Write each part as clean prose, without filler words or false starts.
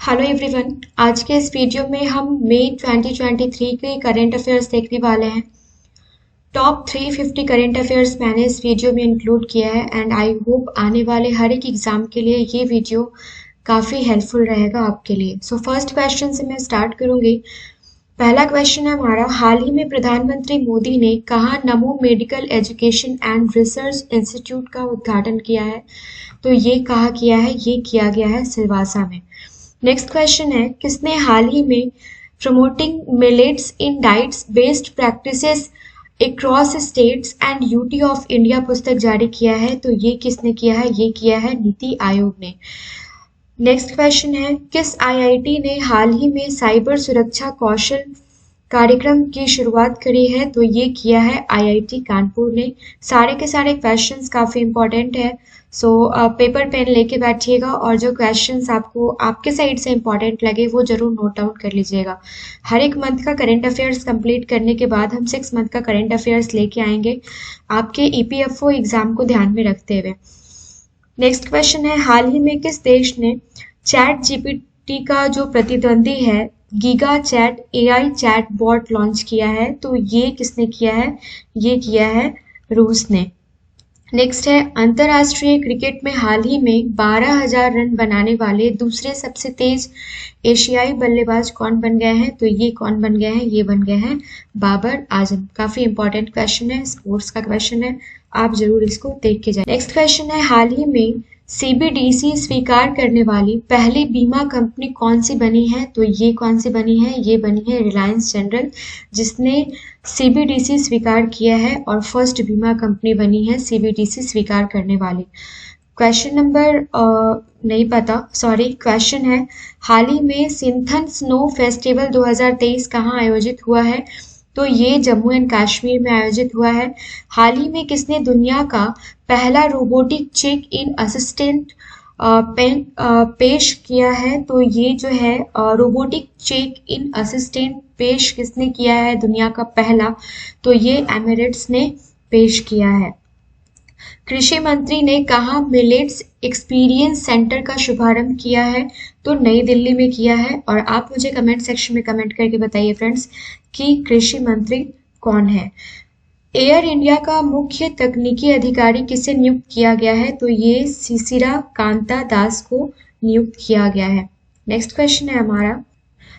Hello everyone. आज के इस वीडियो में हम मई 2023 के करंट अफेयर्स देखने वाले हैं। टॉप 350 करंट अफेयर्स मैंने इस वीडियो में इंक्लूड किया है एंड आई होप आने वाले हर एक एग्जाम के लिए ये वीडियो काफ़ी हेल्पफुल रहेगा आपके लिए। सो फर्स्ट क्वेश्चन से मैं स्टार्ट करूँगी। पहला क्वेश्चन है हमारा, हाल ही में प्रधानमंत्री मोदी ने कहाँ नमो medical education and research institute का उद्घाटन किया है? तो ये कहाँ किया है? ये किया गया है सिलवासा में। नेक्स्ट क्वेश्चन है, किसने हाल ही में promoting millets in diets based practices across states and UT of India पुस्तक जारी किया है? तो ये किसने किया है? ये किया है नीति आयोग ने। नेक्स्ट क्वेश्चन है, किस आईआईटी ने हाल ही में साइबर सुरक्षा कौशल कार्यक्रम की शुरुआत करी है? तो ये किया है आईआईटी कानपुर ने। सारे के सारे क्वेश्चंस काफ़ी इंपॉर्टेंट है, सो पेपर पेन लेके बैठिएगा और जो क्वेश्चंस आपको आपके साइड से इंपॉर्टेंट लगे वो जरूर नोट डाउन कर लीजिएगा। हर एक मंथ का करंट अफेयर्स कंप्लीट करने के बाद हम 6 मंथ का करंट अफेयर्स लेके आएंगे आपके ईपीएफओ एग्जाम को ध्यान में रखते हुए। नेक्स्ट क्वेश्चन है, हाल ही में किस देश ने चैट जीपीटी का जो प्रतिद्वंदी है Giga chat AI chat bot launch किया है? तो ये किसने किया है? ये किया है रूस ने। नेक्स्ट है, अंतर्राष्ट्रीय क्रिकेट में हाल ही में 12,000 रन बनाने वाले दूसरे सबसे तेज एशियाई बल्लेबाज कौन बन गए हैं? तो ये कौन बन गए हैं? ये बन गए हैं बाबर आजम। काफी इंपॉर्टेंट क्वेश्चन है, स्पोर्ट्स का क्वेश्चन है, आप जरूर इसको देख के जाए। नेक्स्ट क्वेश्चन है, हाल ही में सीबीडीसी स्वीकार करने वाली पहली बीमा कंपनी कौन सी बनी है? तो ये कौन सी बनी है? ये बनी है रिलायंस जनरल, जिसने सीबीडीसी स्वीकार किया है और फर्स्ट बीमा कंपनी बनी है सीबीडीसी स्वीकार करने वाली। क्वेश्चन नंबर नहीं पता, सॉरी। क्वेश्चन है, हाल ही में सिंथन स्नो फेस्टिवल 2023 कहाँ आयोजित हुआ है? तो ये जम्मू एंड कश्मीर में आयोजित हुआ है। हाल ही में किसने दुनिया का पहला रोबोटिक चेक इन असिस्टेंट पेश किया है? तो ये जो है रोबोटिक चेक इन असिस्टेंट पेश किसने किया है दुनिया का पहला? तो ये एमिरेट्स ने पेश किया है। कृषि मंत्री ने कहा मिलेट्स एक्सपीरियंस सेंटर का शुभारंभ किया है? तो नई दिल्ली में किया है। और आप मुझे कमेंट सेक्शन में कमेंट करके बताइए फ्रेंड्स कि कृषि मंत्री कौन है। एयर इंडिया का मुख्य तकनीकी अधिकारी किसे नियुक्त किया गया है? तो ये शिशिरा कांता दास को नियुक्त किया गया है। नेक्स्ट क्वेश्चन है हमारा,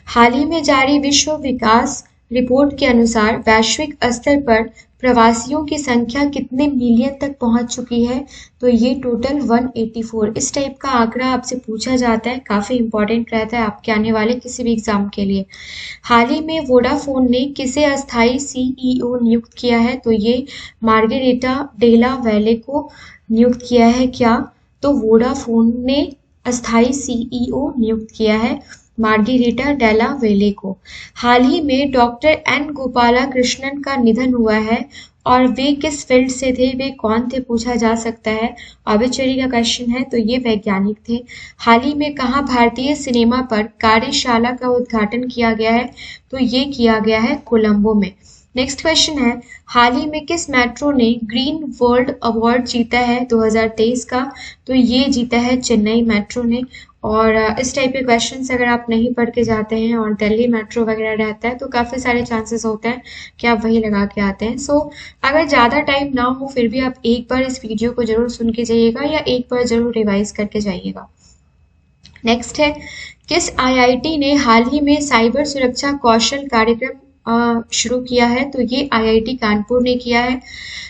हाल ही में जारी विश्व विकास रिपोर्ट के अनुसार वैश्विक स्तर पर प्रवासियों की संख्या कितने मिलियन तक पहुंच चुकी है? तो ये टोटल 184। इस टाइप का आंकड़ा आपसे पूछा जाता है, काफी इंपॉर्टेंट रहता है आपके आने वाले किसी भी एग्जाम के लिए। हाल ही में वोडाफोन ने किसे अस्थायी सीईओ नियुक्त किया है? तो ये मार्गरेटा डेला वैले को नियुक्त किया है। क्या? तो वोडाफोन ने अस्थायी सीईओ नियुक्त किया है मार्गरेटा डेला वेले को। हाल ही में डॉक्टर एन गोपाला कृष्णन का निधन हुआ है और वे किस फील्ड से थे, वे कौन थे, पूछा जा सकता है। ऑब्चुरी का क्वेश्चन है, तो ये वैज्ञानिक थे। हाल ही में कहाँ भारतीय सिनेमा पर कार्यशाला का उद्घाटन किया गया है? तो ये किया गया है कोलंबो में। नेक्स्ट क्वेश्चन है, हाल ही में किस मेट्रो ने ग्रीन वर्ल्ड अवार्ड जीता है 2023 का? तो ये जीता है चेन्नई मेट्रो ने। और इस टाइप के क्वेश्चंस अगर आप नहीं पढ़ के जाते हैं और दिल्ली मेट्रो वगैरह रहता है तो काफ़ी सारे चांसेस होते हैं कि आप वही लगा के आते हैं। सो अगर ज़्यादा टाइम ना हो फिर भी आप एक बार इस वीडियो को जरूर सुन के जाइएगा या एक बार जरूर रिवाइज करके जाइएगा। नेक्स्ट है, किस आईआईटी ने हाल ही में साइबर सुरक्षा कौशल कार्यक्रम शुरू किया है? तो ये आईआईटी कानपुर ने किया है।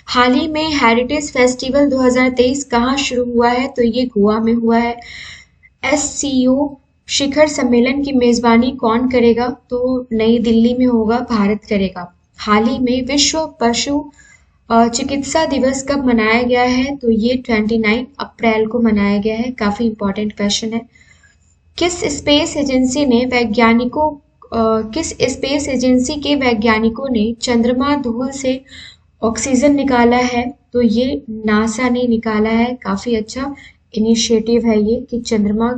हाल ही में हेरिटेज फेस्टिवल 2023 कहाँ शुरू हुआ है? तो ये गोवा में हुआ है। एससीओ शिखर सम्मेलन की मेजबानी कौन करेगा? तो नई दिल्ली में होगा, भारत करेगा। हाल ही में विश्व पशु चिकित्सा दिवस कब मनाया गया है? तो ये 29 अप्रैल को मनाया गया है। काफी इंपॉर्टेंट क्वेश्चन है। किस स्पेस एजेंसी के वैज्ञानिकों ने चंद्रमा धूल से ऑक्सीजन निकाला है? तो ये नासा ने निकाला है। काफी अच्छा इनिशिएटिव है ये कि चंद्रमा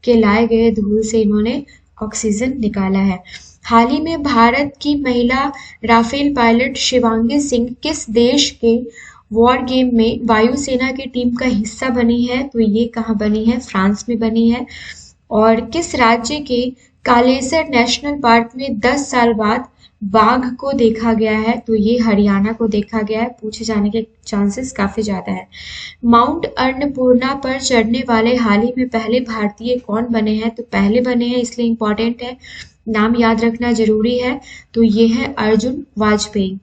के लाए गए धूल से इन्होंने ऑक्सीजन निकाला है। हाल ही में भारत की महिला राफेल पायलट शिवांगी सिंह किस देश के वॉर गेम में वायुसेना की टीम का हिस्सा बनी है? तो ये कहाँ बनी है? फ्रांस में बनी है। और किस राज्य के कालेसर नेशनल पार्क में 10 साल बाद बाघ को देखा गया है? तो ये हरियाणा को देखा गया है, पूछे जाने के चांसेस काफी ज्यादा है। माउंट अन्नपूर्णा पर चढ़ने वाले हाल ही में पहले भारतीय कौन बने हैं? तो पहले बने हैं, इसलिए इंपॉर्टेंट है, नाम याद रखना जरूरी है। तो ये है अर्जुन वाजपेयी।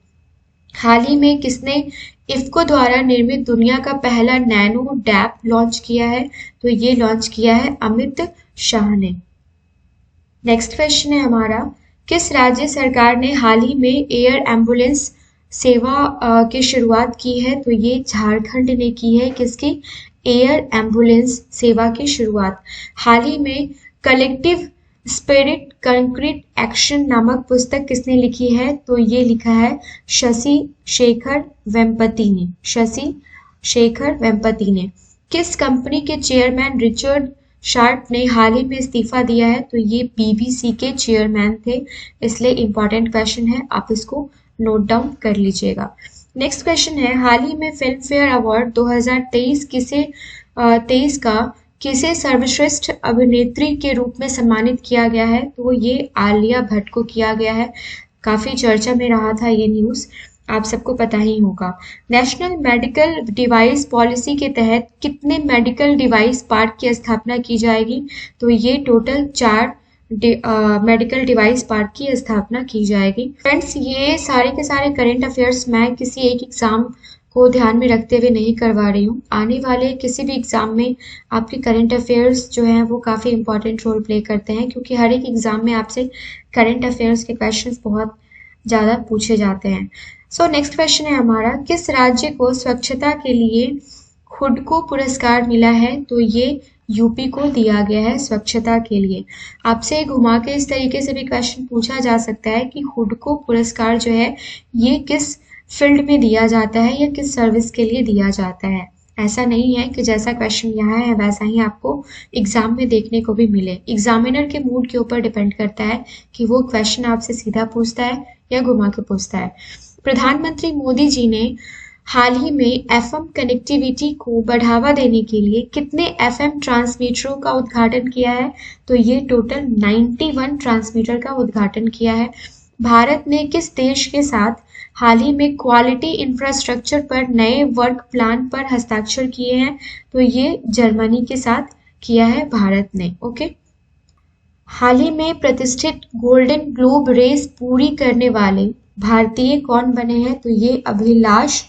हाल ही में किसने इफ्को द्वारा निर्मित दुनिया का पहला नैनो डैप लॉन्च किया है? तो ये लॉन्च किया है अमित शाह ने। नेक्स्ट क्वेश्चन है हमारा, किस राज्य सरकार ने हाल ही में एयर एम्बुलेंस सेवा की शुरुआत की है? तो ये झारखंड ने की है। किसकी? एयर एम्बुलेंस सेवा की शुरुआत। हाल ही में कलेक्टिव स्पिरिट कंक्रीट एक्शन नामक पुस्तक किसने लिखी है? तो ये लिखा है शशि शेखर वेम्पति ने। शशि शेखर वेम्पति ने। किस कंपनी के चेयरमैन रिचर्ड शार्प ने हाल ही में इस्तीफा दिया है? तो ये बीबीसी के चेयरमैन थे, इसलिए इंपॉर्टेंट क्वेश्चन है, आप इसको नोट डाउन कर लीजिएगा। नेक्स्ट क्वेश्चन है, हाल ही में फिल्म फेयर अवार्ड 2023 का किसे सर्वश्रेष्ठ अभिनेत्री के रूप में सम्मानित किया गया है? तो ये आलिया भट्ट को किया गया है। काफी चर्चा में रहा था ये न्यूज, आप सबको पता ही होगा। नेशनल मेडिकल डिवाइस पॉलिसी के तहत कितने मेडिकल डिवाइस पार्क की स्थापना की जाएगी? तो ये टोटल 4 मेडिकल डिवाइस पार्क की स्थापना की जाएगी। फ्रेंड्स, ये सारे के सारे करंट अफेयर्स मैं किसी एक एग्जाम को ध्यान में रखते हुए नहीं करवा रही हूँ। आने वाले किसी भी एग्जाम में आपके करंट अफेयर्स जो हैं वो काफ़ी इंपॉर्टेंट रोल प्ले करते हैं, क्योंकि हर एक एग्जाम में आपसे करंट अफेयर्स के क्वेश्चंस बहुत ज़्यादा पूछे जाते हैं। सो नेक्स्ट क्वेश्चन है हमारा, किस राज्य को स्वच्छता के लिए हुडको पुरस्कार मिला है? तो ये यूपी को दिया गया है स्वच्छता के लिए। आपसे घुमा के इस तरीके से भी क्वेश्चन पूछा जा सकता है कि हुडको पुरस्कार जो है ये किस फील्ड में दिया जाता है या किस सर्विस के लिए दिया जाता है। ऐसा नहीं है कि जैसा क्वेश्चन यहाँ है वैसा ही आपको एग्जाम में देखने को भी मिले। एग्जामिनर के मूड के ऊपर डिपेंड करता है कि वो क्वेश्चन आपसे सीधा पूछता है या घुमा के पूछता है। प्रधानमंत्री मोदी जी ने हाल ही में एफएम कनेक्टिविटी को बढ़ावा देने के लिए कितने एफएम ट्रांसमीटरों का उद्घाटन किया है? तो ये टोटल 91 ट्रांसमीटर का उद्घाटन किया है। भारत ने किस देश के साथ हाल ही में क्वालिटी इंफ्रास्ट्रक्चर पर नए वर्क प्लान पर हस्ताक्षर किए हैं? तो ये जर्मनी के साथ किया है भारत ने। ओके, हाल ही में प्रतिष्ठित गोल्डन ग्लोब रेस पूरी करने वाले भारतीय कौन बने हैं? तो ये अभिलाष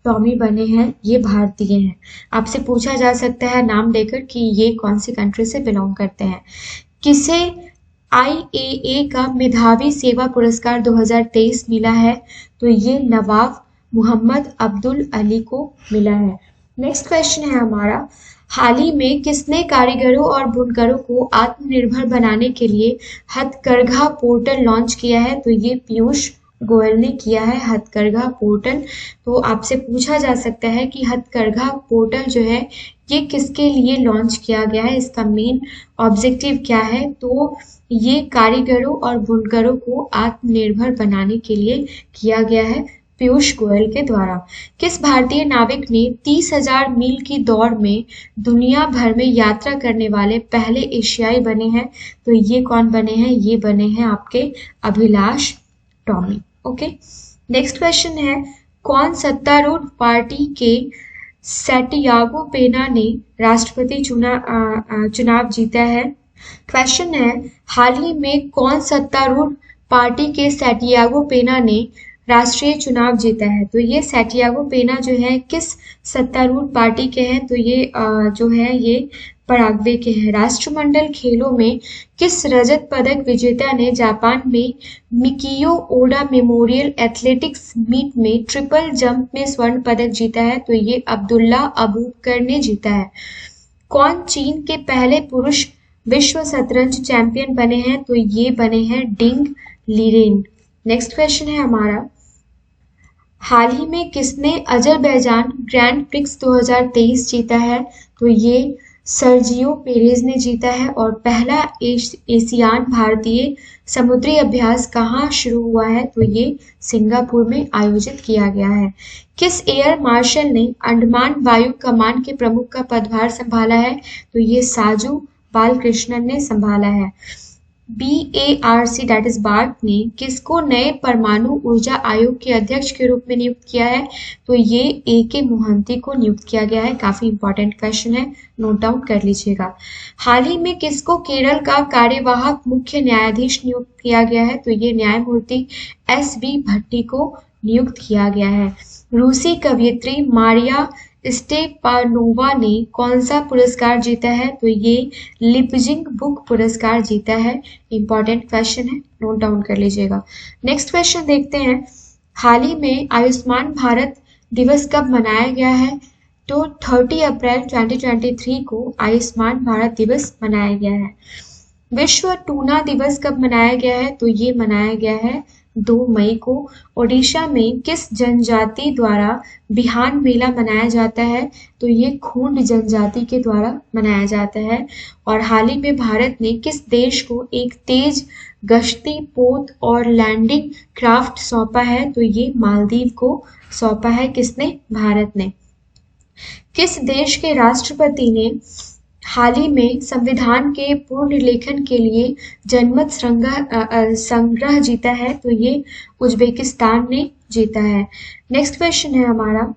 टॉमी बने हैं, ये भारतीय हैं। आपसे पूछा जा सकता है नाम देकर कि ये कौन सी कंट्री से बिलोंग करते हैं। किसे IAA का मेधावी सेवा पुरस्कार 2023 मिला है? तो ये नवाब मोहम्मद अब्दुल अली को मिला है। नेक्स्ट क्वेश्चन है हमारा, हाल ही में किसने कारीगरों और बुनकरों को आत्मनिर्भर बनाने के लिए हथकरघा पोर्टल लॉन्च किया है? तो ये पीयूष गोयल ने किया है हथकरघा पोर्टल। तो आपसे पूछा जा सकता है कि हथकरघा पोर्टल जो है ये किसके लिए लॉन्च किया गया है, इसका मेन ऑब्जेक्टिव क्या है? तो ये कारीगरों और बुनकरों को आत्मनिर्भर बनाने के लिए किया गया है पीयूष गोयल के द्वारा। किस भारतीय नाविक ने 30,000 मील की दौड़ में दुनिया भर में यात्रा करने वाले पहले एशियाई बने हैं? तो ये कौन बने हैं? ये बने हैं आपके Abhilash Tomy. Okay, next question है, कौन सत्तारूढ़ पार्टी के सैंटियागो पेना ने राष्ट्रपति चुनाव जीता है? क्वेश्चन है, हाल ही में कौन सत्तारूढ़ पार्टी के सैंटियागो पेना ने राष्ट्रीय चुनाव जीता है? तो ये सैंटियागो पेना जो है किस सत्तारूढ़ पार्टी के हैं? तो ये जो है ये पराग्वे के हैं। राष्ट्रमंडल खेलों में किस रजत पदक विजेता ने जापान में मिकियो ओडा मेमोरियल एथलेटिक्स मीट में ट्रिपल जंप में स्वर्ण पदक जीता है? तो ये अब्दुल्ला अबूबकर ने जीता है। कौन चीन के पहले पुरुष विश्व शतरंज चैंपियन बने हैं? तो ये बने हैं डिंग लीरेन। नेक्स्ट क्वेश्चन है हमारा, हाल ही में किसने अजरबैजान ग्रैंड प्रिक्स 2023 जीता है? तो ये सर्जियो पेरेज ने जीता है। और पहला एशियान भारतीय समुद्री अभ्यास कहाँ शुरू हुआ है? तो ये सिंगापुर में आयोजित किया गया है। किस एयर मार्शल ने अंडमान वायु कमान के प्रमुख का पदभार संभाला है? तो ये साजू बालकृष्णन ने संभाला है। BARC दैट इज बार्ट ने किसको नए परमाणु ऊर्जा आयोग के अध्यक्ष के रूप में नियुक्त किया है? तो ये AK मोहंती को नियुक्त किया गया है। काफी इंपॉर्टेंट क्वेश्चन है, नोट डाउन कर लीजिएगा। हाल ही में किसको केरल का कार्यवाहक मुख्य न्यायाधीश नियुक्त किया गया है? तो ये न्यायमूर्ति SB भट्टी को नियुक्त किया गया है। रूसी कवयित्री मारिया स्टेपानोवा ने कौन सा पुरस्कार जीता है? तो ये लिपजिंग बुक पुरस्कार जीता है। इंपॉर्टेंट क्वेश्चन है, नोट डाउन कर लीजिएगा। नेक्स्ट क्वेश्चन देखते हैं। हाल ही में आयुष्मान भारत दिवस कब मनाया गया है? तो 30 अप्रैल 2023 को आयुष्मान भारत दिवस मनाया गया है। विश्व टूना दिवस कब मनाया गया है? तो ये मनाया गया है 2 मई को। ओडिशा में किस जनजाति द्वारा बिहान मेला मनाया जाता है? तो ये खूंड जनजाति के द्वारा मनाया जाता है। और हाल ही में भारत ने किस देश को एक तेज गश्ती पोत और लैंडिंग क्राफ्ट सौंपा है? तो ये मालदीव को सौंपा है। किसने? भारत ने। किस देश के राष्ट्रपति ने हाल ही में संविधान के पुनर्लेखन के लिए जनमत संग्रह जीता है? तो ये उज्बेकिस्तान ने जीता है। नेक्स्ट क्वेश्चन है हमारा,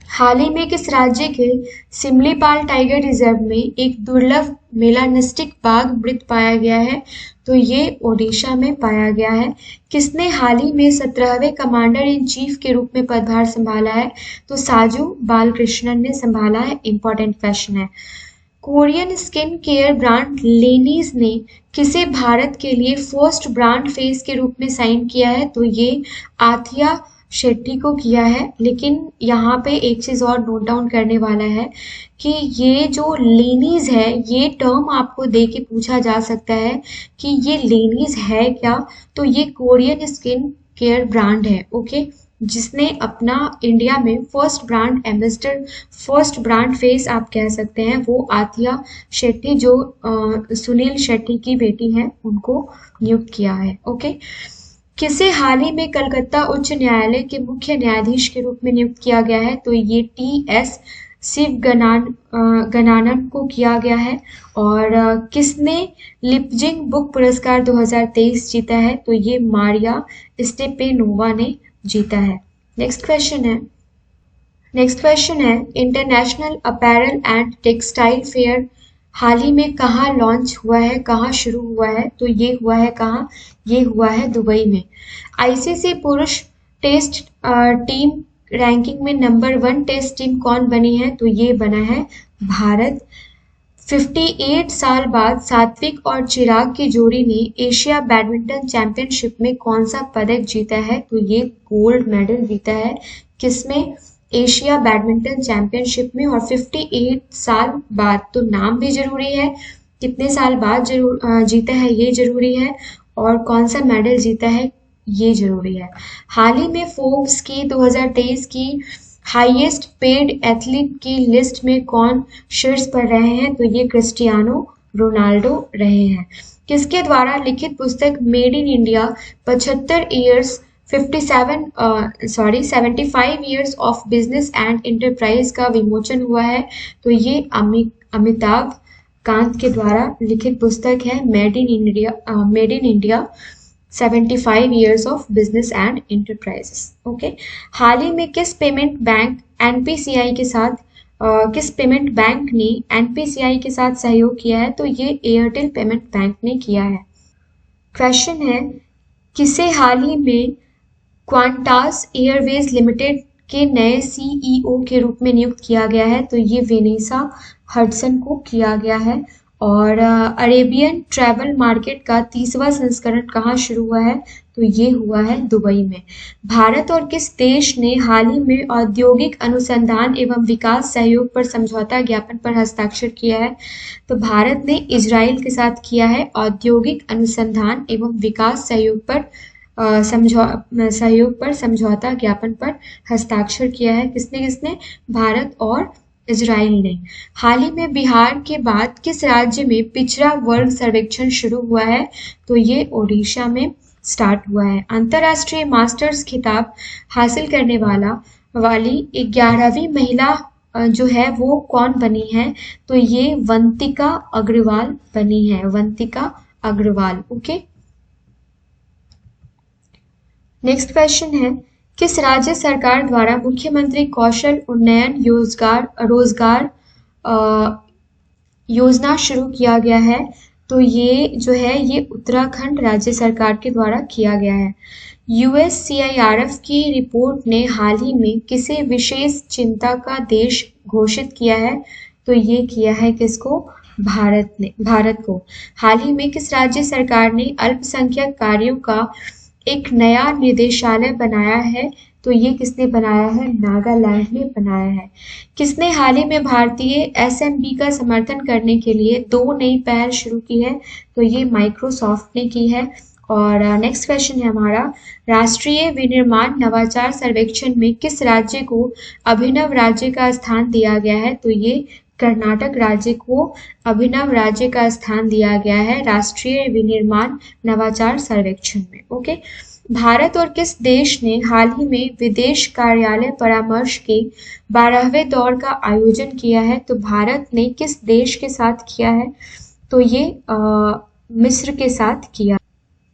हाल ही में किस राज्य के सिमलीपाल टाइगर रिजर्व में एक दुर्लभ मेलानिस्टिक बाघ मृत पाया गया है? तो ये ओडिशा में पाया गया है। किसने हाल ही में 17वें कमांडर इन चीफ के रूप में पदभार संभाला है? तो साजू बालकृष्णन ने संभाला है। इंपॉर्टेंट क्वेश्चन है। कोरियन स्किन केयर ब्रांड लेनीज ने किसे भारत के लिए फर्स्ट ब्रांड फेस के रूप में साइन किया है? तो ये आथिया शेट्टी को किया है। लेकिन यहाँ पे एक चीज और नोट डाउन करने वाला है कि ये जो लेनीज है, ये टर्म आपको दे के पूछा जा सकता है कि ये लेनीज है क्या? तो ये कोरियन स्किन केयर ब्रांड है, ओके, जिसने अपना इंडिया में first brand ambassador, first brand face आप कह सकते हैं, वो आथिया शेट्टी जो सुनील शेट्टी की बेटी है, उनको नियुक्त किया है। ओके, किसे हाल ही में कलकत्ता उच्च न्यायालय के मुख्य न्यायाधीश के रूप में नियुक्त किया गया है? तो ये TS शिवगनानन को किया गया है। और किसने लिपजिंग बुक पुरस्कार 2023 जीता है? तो ये मारिया स्टेपेनोवा ने जीता है। नेक्स्ट क्वेश्चन है international apparel and textile fair हाल ही में कहाँ लॉन्च हुआ है, कहाँ शुरू हुआ है? तो ये हुआ है कहाँ? ये हुआ है दुबई में। ICC पुरुष टेस्ट टीम रैंकिंग में नंबर 1 टेस्ट टीम कौन बनी है? तो ये बना है भारत। 58 साल बाद सात्विक और चिराग की जोड़ी ने एशिया बैडमिंटन चैंपियनशिप में कौन सा पदक जीता है? तो ये गोल्ड मेडल जीता है। किसमें? एशिया बैडमिंटन चैंपियनशिप में। और 58 साल बाद, तो नाम भी जरूरी है, कितने साल बाद जीता है ये जरूरी है, और कौन सा मेडल जीता है ये जरूरी है। हाल ही में फोर्ब्स की 2023 की हाईएस्ट पेड एथलीट की लिस्ट में कौन शीर्ष पर रहे हैं? तो ये क्रिस्टियानो रोनाल्डो रहे हैं। किसके द्वारा लिखित पुस्तक made in India 75 years of business and enterprise का विमोचन हुआ है? तो ये अमिताभ कांत के द्वारा लिखित पुस्तक है made in India 75 years of business and enterprises. Okay, हाल ही में किस पेमेंट बैंक ने NPCI के साथ सहयोग किया है? तो ये एयरटेल पेमेंट बैंक ने किया है। क्वेश्चन है, किसे हाल ही में क्वांटास एयरवेज लिमिटेड के नए CEO के रूप में नियुक्त किया गया है? तो ये वेनेसा हडसन को किया गया है। और अरेबियन ट्रैवल मार्केट का 30वां संस्करण कहाँ शुरू हुआ है? तो ये हुआ है दुबई में। भारत और किस देश ने हाल ही में औद्योगिक अनुसंधान एवं विकास सहयोग पर समझौता ज्ञापन पर हस्ताक्षर किया है? तो भारत ने इजराइल के साथ किया है औद्योगिक अनुसंधान एवं विकास सहयोग पर समझौता ज्ञापन पर हस्ताक्षर किया है। किसने? भारत और इजराइल ने। हाल ही में बिहार के बाद किस राज्य में पिछड़ा वर्ग सर्वेक्षण शुरू हुआ है? तो ये ओडिशा में स्टार्ट हुआ है। अंतरराष्ट्रीय मास्टर्स खिताब हासिल करने वाली 11वीं महिला जो है वो कौन बनी है, तो ये वंतिका अग्रवाल बनी है, Vantika Agarwal. Okay, next question है, किस राज्य सरकार द्वारा मुख्यमंत्री कौशल उन्नयन रोजगार योजना शुरू किया गया है, तो ये जो है ये उत्तराखंड राज्य सरकार के द्वारा किया गया है। USCIRF की रिपोर्ट ने हाल ही में किसे विशेष चिंता का देश घोषित किया है, तो ये किया है किसको, भारत को। हाल ही में किस राज्य सरकार ने अल्पसंख्यक कार्यों का एक नया निदेशालय बनाया है, तो ये किसने बनाया है, नागालैंड ने बनाया है। किसने हाल ही में भारतीय SMB का समर्थन करने के लिए 2 नई पहल शुरू की है, तो ये माइक्रोसॉफ्ट ने की है। और नेक्स्ट क्वेश्चन है हमारा, राष्ट्रीय विनिर्माण नवाचार सर्वेक्षण में किस राज्य को अभिनव राज्य का स्थान दिया गया है, तो ये कर्नाटक राज्य को अभिनव राज्य का स्थान दिया गया है राष्ट्रीय विनिर्माण नवाचार सर्वेक्षण में। ओके, भारत और किस देश ने हाल ही में विदेश कार्यालय परामर्श के 12वें दौर का आयोजन किया है, तो भारत ने किस देश के साथ किया है, तो ये मिस्र के साथ किया।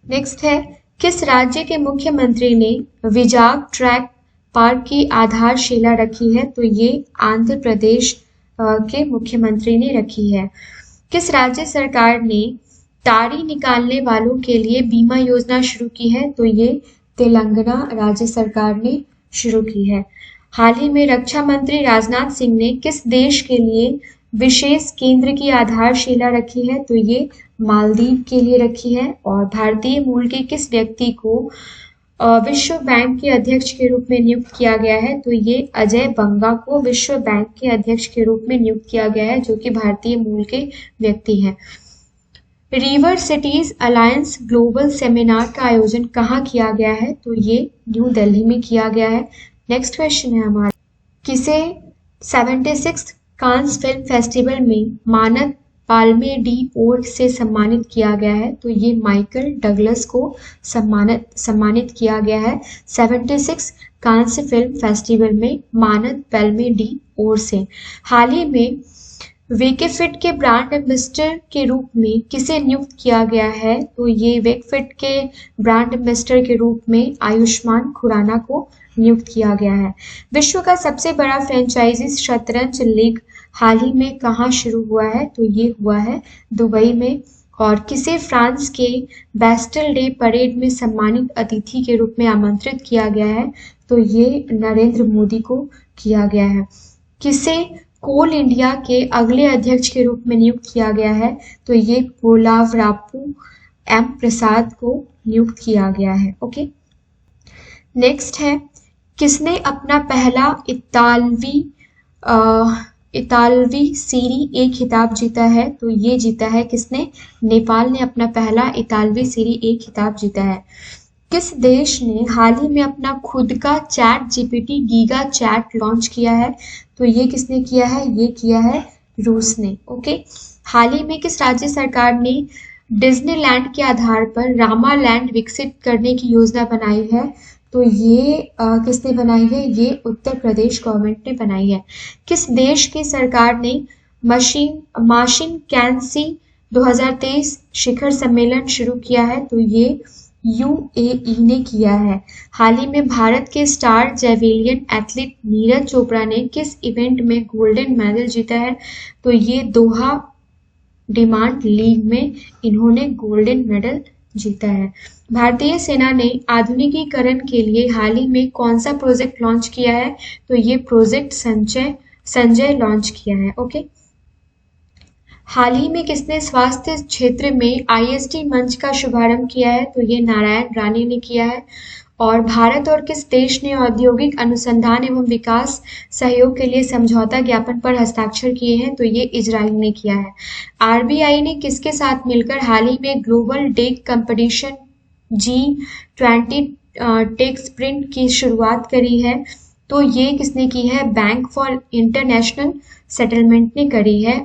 नेक्स्ट है, किस राज्य के मुख्यमंत्री ने विजाग ट्रैक पार्क की आधारशिला रखी है, तो ये आंध्र प्रदेश के मुख्यमंत्री ने रखी है। किस राज्य सरकार ने ताड़ी निकालने वालों के लिए बीमा योजना शुरू की है, तो ये तेलंगाना राज्य सरकार ने शुरू की है। हाल ही में रक्षा मंत्री राजनाथ सिंह ने किस देश के लिए विशेष केंद्र की आधारशिला रखी है, तो ये मालदीव के लिए रखी है। और भारतीय मूल के किस व्यक्ति को विश्व बैंक के अध्यक्ष के रूप में नियुक्त किया गया है, तो ये अजय बंगा को विश्व बैंक के अध्यक्ष के रूप में नियुक्त किया गया है, जो कि भारतीय मूल के व्यक्ति हैं। River cities alliance global seminar का आयोजन कहाँ किया गया है, तो ये न्यू दिल्ली में किया गया है। नेक्स्ट क्वेश्चन है हमारा, किसे 76th कांस फिल्म फेस्टिवल में मानद पाल्मे डी ओर से सम्मानित किया गया है, तो ये माइकल डगलस को सम्मानित किया गया है 76 कांस्य फिल्म फेस्टिवल में मानद पाल्मे डी ओर से। हाल ही में वेकफिट के ब्रांड एम्बेसडर के रूप में किसे नियुक्त किया गया है, तो ये वेकफिट के ब्रांड एम्बेसडर के रूप में आयुष्मान खुराना को नियुक्त किया गया है। विश्व का सबसे बड़ा फ्रेंचाइजी शतरंज लीग हाल ही में कहाँ शुरू हुआ है, तो ये हुआ है दुबई में। और किसे फ्रांस के बैस्टल डे परेड में सम्मानित अतिथि के रूप में आमंत्रित किया गया है, तो ये नरेंद्र मोदी को किया गया है। किसे कोल इंडिया के अगले अध्यक्ष के रूप में नियुक्त किया गया है, तो ये पोलावरापू एम प्रसाद को नियुक्त किया गया है। ओके, नेक्स्ट है, किसने अपना पहला इतालवी सीरी ए खिताब जीता है, तो ये जीता है किसने, नेपाल ने अपना पहला इतालवी सीरी ए खिताब जीता है। किस देश ने हाल ही में अपना खुद का chat GPT giga chad launch किया है, तो ये किसने किया है, ये किया है रूस ने। ओके, हाल ही में किस राज्य सरकार ने डिज्नीलैंड के आधार पर रामालैंड विकसित करने की योजना बनाई है, तो ये किसने बनाई है, ये उत्तर प्रदेश गवर्नमेंट ने बनाई है। किस देश की सरकार ने माशिन कैंसी 2023 शिखर सम्मेलन शुरू किया है, तो ये UAE ने किया है। हाल ही में भारत के star javelin athlete Neeraj Chopra ने किस इवेंट में गोल्डन मेडल जीता है, तो ये दोहा डिमांड लीग में इन्होंने गोल्डन मेडल जीता है। भारतीय सेना ने आधुनिकीकरण के लिए हाल ही में कौन सा प्रोजेक्ट लॉन्च किया है, तो ये प्रोजेक्ट संजय लॉन्च किया है। ओके, हाल ही में किसने स्वास्थ्य क्षेत्र में ISD मंच का शुभारंभ किया है, तो ये नारायण राणे ने किया है। और भारत और किस देश ने औद्योगिक अनुसंधान एवं विकास सहयोग के लिए समझौता ज्ञापन पर हस्ताक्षर किए हैं, तो ये इजराइल ने किया है। RBI ने किसके साथ मिलकर हाल ही में global tech competition G20 tech sprint की शुरुआत करी है, तो ये किसने की है, बैंक फॉर इंटरनेशनल सेटलमेंट ने करी है।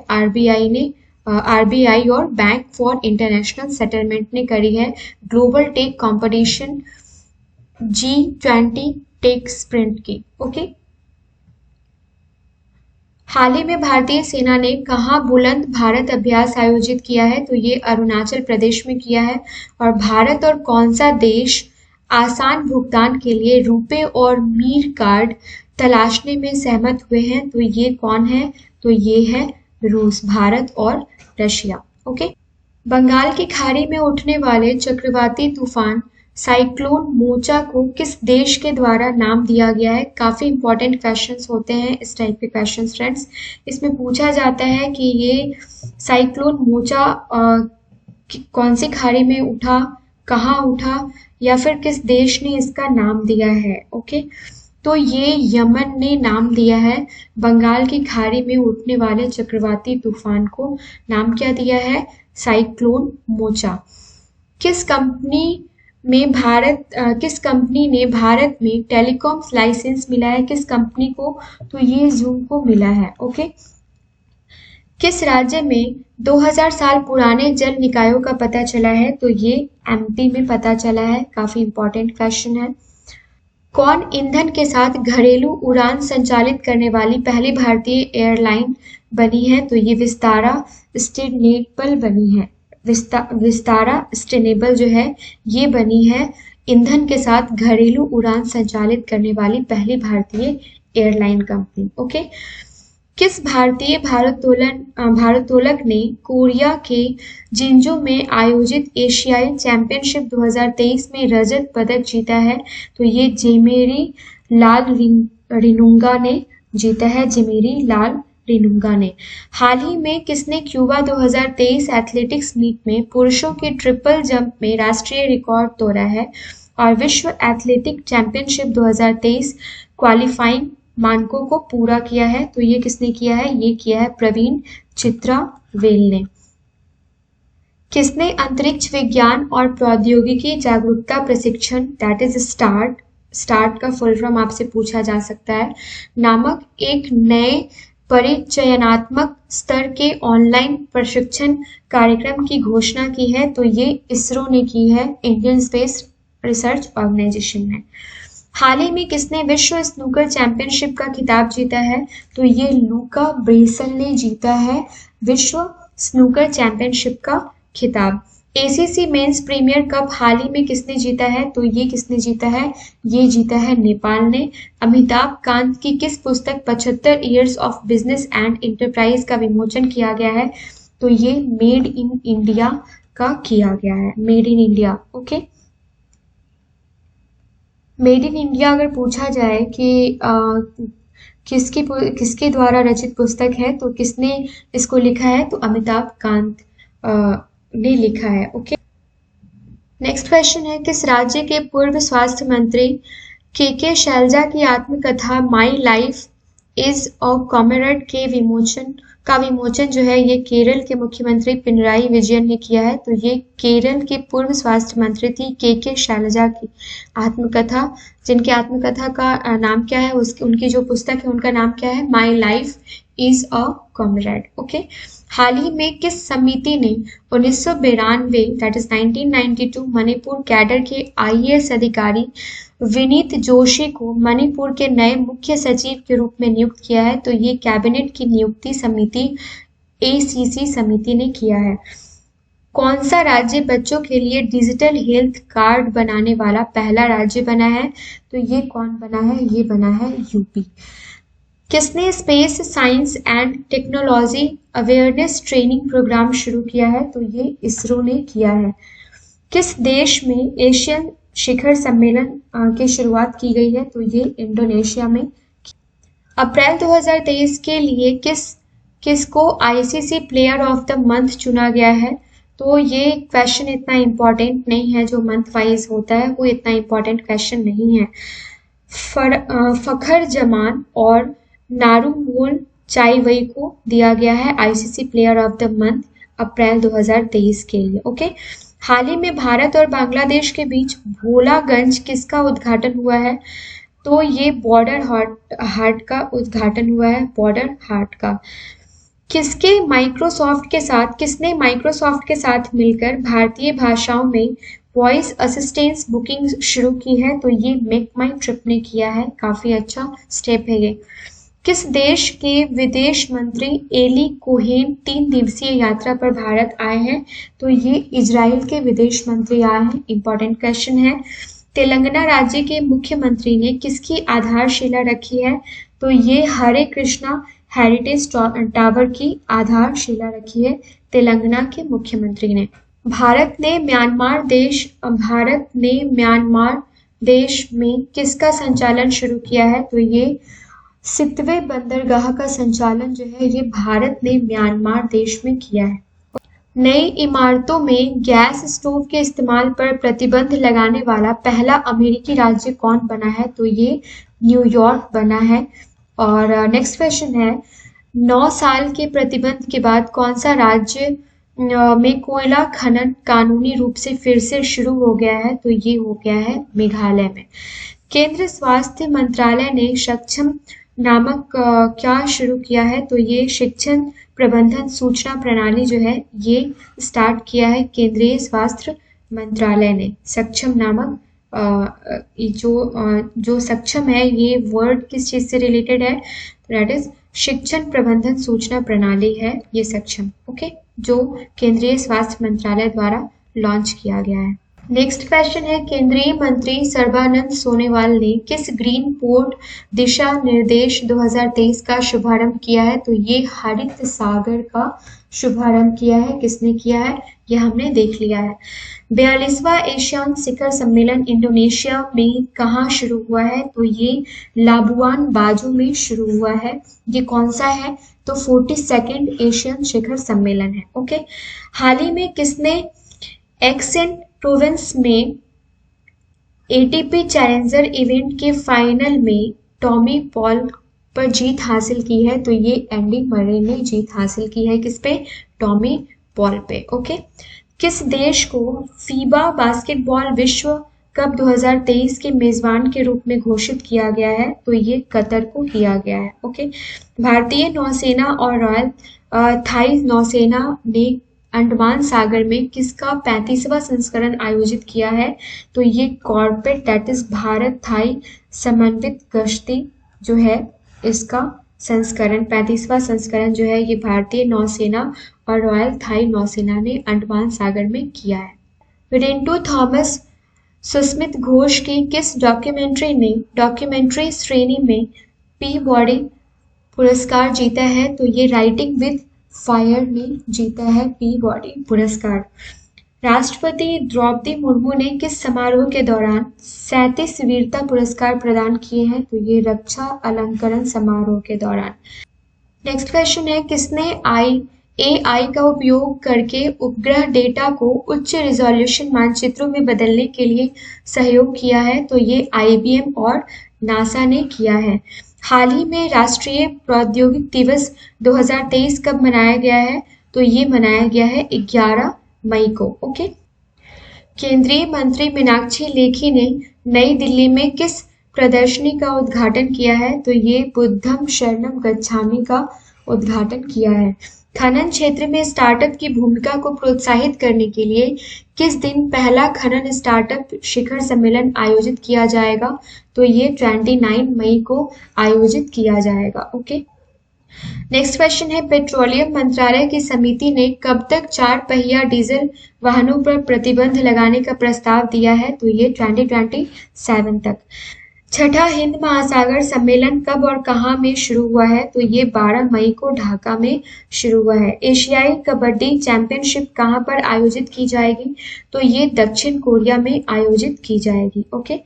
RBI और बैंक फॉर इंटरनेशनल सेटलमेंट ने करी है global tech competition G20 tech sprint की। ओके, हाल ही में भारतीय सेना ने कहाँ बुलंद भारत अभ्यास आयोजित किया है? तो ये अरुणाचल प्रदेश में किया है। और भारत और कौन सा देश आसान भुगतान के लिए रुपे और मील कार्ड तलाशने में सहमत हुए हैं? तो ये कौन है? तो ये है रूस, भारत और रशिया। ओके। बंगाल की खाड़ी में उठने वाले चक्रवाती तूफान साइक्लोन मोचा को किस देश के द्वारा नाम दिया गया है? काफी इंपॉर्टेंट क्वेश्चंस होते हैं इस टाइप के क्वेश्चंस फ्रेंड्स। इसमें पूछा जाता है कि ये साइक्लोन मोचा कौन सी खाड़ी में उठा, कहाँ उठा, या फिर किस देश ने इसका नाम दिया है। ओके, तो ये यमन ने नाम दिया है। बंगाल की खाड़ी में उठने वाले चक्रवाती तूफान को नाम क्या दिया है? Cyclone mocha. किस कंपनी ने भारत में टेलीकॉम लाइसेंस मिला है? किस कंपनी को? तो ये जूम को मिला है। ओके। किस राज्य में 2000 साल पुराने जल निकायों का पता चला है? तो ये एमपी में पता चला है। काफी इंपॉर्टेंट क्वेश्चन है। कौन ईंधन के साथ घरेलू उड़ान संचालित करने वाली पहली भारतीय एयरलाइन बनी है? तो ये विस्तारा सस्टेनेबल बनी है। विस्तारा सस्टेनेबल जो है ये बनी है ईंधन के साथ घरेलू उड़ान संचालित करने वाली पहली भारतीय एयरलाइन कंपनी। ओके। किस भारतीय भारोत्तोलक ने कोरिया के जिंजू में आयोजित एशियाई चैंपियनशिप 2023 में रजत पदक जीता है? तो ये जेमेरी लाल रिनुंगा ने जीता है। जेमेरी लाल रिनुंगा ने। हाल ही में किसने क्यूबा 2023 एथलेटिक्स मीट में पुरुषों के ट्रिपल जंप में राष्ट्रीय रिकॉर्ड तोड़ा है? और विश्व एथलेटिक चैंपियनशिप 2023 क्वालिफाइंग मानकों को पूरा किया है? तो ये किसने किया है? ये किया है प्रवीण चित्रावेल ने। किसने अंतरिक्ष विज्ञान और प्रौद्योगिकी जागरूकता प्रशिक्षण दैट इज स्टार्ट का फुल फॉर्म आपसे पूछा जा सकता है नामक एक नए परिचयनात्मक स्तर के ऑनलाइन प्रशिक्षण कार्यक्रम की घोषणा की है? तो ये इसरो ने की है, इंडियन स्पेस रिसर्च ऑर्गेनाइजेशन ने। हाल ही में किसने विश्व स्नूकर चैंपियनशिप का खिताब जीता है? तो ये लूका ब्रेसल ने जीता है विश्व स्नूकर चैंपियनशिप का खिताब। एसीसी मेंस प्रीमियर कप हाल ही में किसने जीता है? तो ये किसने जीता है? ये जीता है नेपाल ने। अमिताभ कांत की किस पुस्तक 75 years of business and enterprise का विमोचन किया गया है? तो ये मेड इन इंडिया का किया गया है। Made in India. Okay. Made in India अगर पूछा जाए कि किसके द्वारा रचित पुस्तक है तो किसने इसको लिखा है? तो अमिताभ कांत ने लिखा है। ओके। नेक्स्ट क्वेश्चन है किस राज्य के पूर्व स्वास्थ्य मंत्री के शैलजा की आत्मकथा माई लाइफ इज अ कॉमरेड के विमोचन जो है ये केरल के मुख्यमंत्री पिनराई विजयन ने किया है? तो ये केरल के पूर्व स्वास्थ्य मंत्री थी के शैलजा की आत्मकथा, जिनकी आत्मकथा का नाम क्या है, उनकी जो पुस्तक है उनका नाम क्या है? My life is a comrade. Okay. हाल ही में किस समिति ने 1992 दैट इज 1992 मणिपुर कैडर के आईएएस अधिकारी विनीत जोशी को मणिपुर के नए मुख्य सचिव के रूप में नियुक्त किया है? तो ये कैबिनेट की नियुक्ति समिति एसीसी समिति ने किया है। कौन सा राज्य बच्चों के लिए डिजिटल हेल्थ कार्ड बनाने वाला पहला राज्य बना है? तो ये कौन बना है? ये बना है यूपी। किसने space science and technology awareness training programme शुरू किया है? तो ये इसरो ने किया है। किस देश में एशियन शिखर सम्मेलन की शुरुआत की गई है? तो ये इंडोनेशिया में। अप्रैल 2023 के लिए किसको ICC player of the month चुना गया है? तो ये क्वेश्चन इतना इम्पोर्टेंट नहीं है, जो मंथ वाइज होता है वो इतना इम्पोर्टेंट क्वेश्चन नहीं है। फखर जमान और नारुमोल चाइवई को दिया गया है ICC player of the month अप्रैल 2023 के लिए। ओके। हाल ही में भारत और बांग्लादेश के बीच भोलागंज किसका उद्घाटन हुआ है? तो ये बॉर्डर हाट का उद्घाटन हुआ है, बॉर्डर हाट का। किसने माइक्रोसॉफ्ट के साथ मिलकर भारतीय भाषाओं में वॉइस असिस्टेंस बुकिंग शुरू की है? तो ये मेक माई ट्रिप ने किया है। काफी अच्छा स्टेप है ये। किस देश के विदेश मंत्री एली कोहेन 3 दिवसीय यात्रा पर भारत आए हैं? तो ये इजराइल के विदेश मंत्री आए हैं। इंपॉर्टेंट क्वेश्चन है। तेलंगाना राज्य के मुख्यमंत्री ने किसकी आधारशिला रखी है? तो ये हरे कृष्णा हेरिटेज टावर की आधारशिला रखी है तेलंगाना के मुख्यमंत्री ने। भारत ने म्यांमार देश में किसका संचालन शुरू किया है? तो ये सितवे बंदरगाह का संचालन जो है ये भारत ने म्यांमार देश में किया है। नई इमारतों में गैस स्टोव के इस्तेमाल पर प्रतिबंध लगाने वाला पहला अमेरिकी राज्य कौन बना है? तो ये न्यूयॉर्क बना है। और नेक्स्ट क्वेश्चन है, 9 साल के प्रतिबंध के बाद कौन सा राज्य में कोयला खनन कानूनी रूप से फिर से शुरू हो गया है? तो ये हो गया है मेघालय में। केंद्रीय स्वास्थ्य मंत्रालय ने सक्षम नामक क्या शुरू किया है? तो ये शिक्षण प्रबंधन सूचना प्रणाली जो है ये स्टार्ट किया है केंद्रीय स्वास्थ्य मंत्रालय ने। सक्षम नामक जो सक्षम है ये वर्ड किस चीज से रिलेटेड है? दैट इज शिक्षण प्रबंधन सूचना प्रणाली है ये सक्षम। ओके, जो केंद्रीय स्वास्थ्य मंत्रालय द्वारा लॉन्च किया गया है। नेक्स्ट क्वेश्चन है, केंद्रीय मंत्री सर्बानंद सोनोवाल ने किस ग्रीन पोर्ट दिशा निर्देश 2023 का शुभारंभ किया है? तो ये हरित सागर का शुभारंभ किया है। किसने किया है? ये हमने देख लिया है। 42वां एशियान शिखर सम्मेलन इंडोनेशिया में कहाँ शुरू हुआ है? तो ये लाबुआन बाजू में शुरू हुआ है। ये कौन सा है? तो 42nd एशियन शिखर सम्मेलन है। ओके, हाल ही में किसने एक्सेंट प्रोविंस में एटीपी चैलेंजर इवेंट के फाइनल में टॉमी पॉल पर जीत हासिल की है? तो ये एंडी मरे ने जीत हासिल की है। किस पे? टॉमी पॉल पे। ओके, किस देश को फीबा बास्केटबॉल विश्व कप 2023 के मेजबान के रूप में घोषित किया गया है? तो ये कतर को किया गया है। ओके, भारतीय नौसेना और रॉयल थाई नौसेना ने अंडमान सागर में किसका 35वां संस्करण आयोजित किया है? तो ये कॉर्पेट दैट इज भारत थाई समन्वित गश्ती जो है इसका संस्करण 35वां संस्करण जो है ये भारतीय नौसेना और रॉयल थाई नौसेना ने अंडमान सागर में किया है। रिंटू थॉमस सुस्मित घोष की किस डॉक्यूमेंट्री ने डॉक्यूमेंट्री श्रेणी में पीबॉडी पुरस्कार जीता है? तो ये राइटिंग विद फायर ने जीता है पीबॉडी पुरस्कार। राष्ट्रपति द्रौपदी मुर्मू ने किस समारोह के दौरान 37 वीरता पुरस्कार प्रदान किए हैं? तो ये रक्षा अलंकरण समारोह के दौरान। नेक्स्ट क्वेश्चन है, किसने AI का उपयोग करके उपग्रह डेटा को उच्च रिजोल्यूशन मानचित्रों में बदलने के लिए सहयोग किया है? तो ये IBM और नासा ने किया है। हाल ही में राष्ट्रीय प्रौद्योगिक दिवस 2023 कब मनाया गया है? तो ये मनाया गया है 11 मई को। ओके, केंद्रीय मंत्री मीनाक्षी लेखी ने नई दिल्ली में किस प्रदर्शनी का उद्घाटन किया है? तो ये बुद्धम शरणम गच्छामि का उद्घाटन किया है। खनन क्षेत्र में स्टार्टअप की भूमिका को प्रोत्साहित करने के लिए किस दिन पहला खनन स्टार्टअप शिखर सम्मेलन आयोजित किया जाएगा? तो ये 29 मई को आयोजित किया जाएगा। ओके, नेक्स्ट क्वेश्चन है, पेट्रोलियम मंत्रालय की समिति ने कब तक 4 पहिया डीजल वाहनों पर प्रतिबंध लगाने का प्रस्ताव दिया है? तो ये 2027 तक। छठा हिंद महासागर सम्मेलन कब और कहां में शुरू हुआ है? तो ये 12 मई को ढाका में शुरू हुआ है। एशियाई कबड्डी चैंपियनशिप कहां पर आयोजित की जाएगी? तो ये दक्षिण कोरिया में आयोजित की जाएगी। ओके,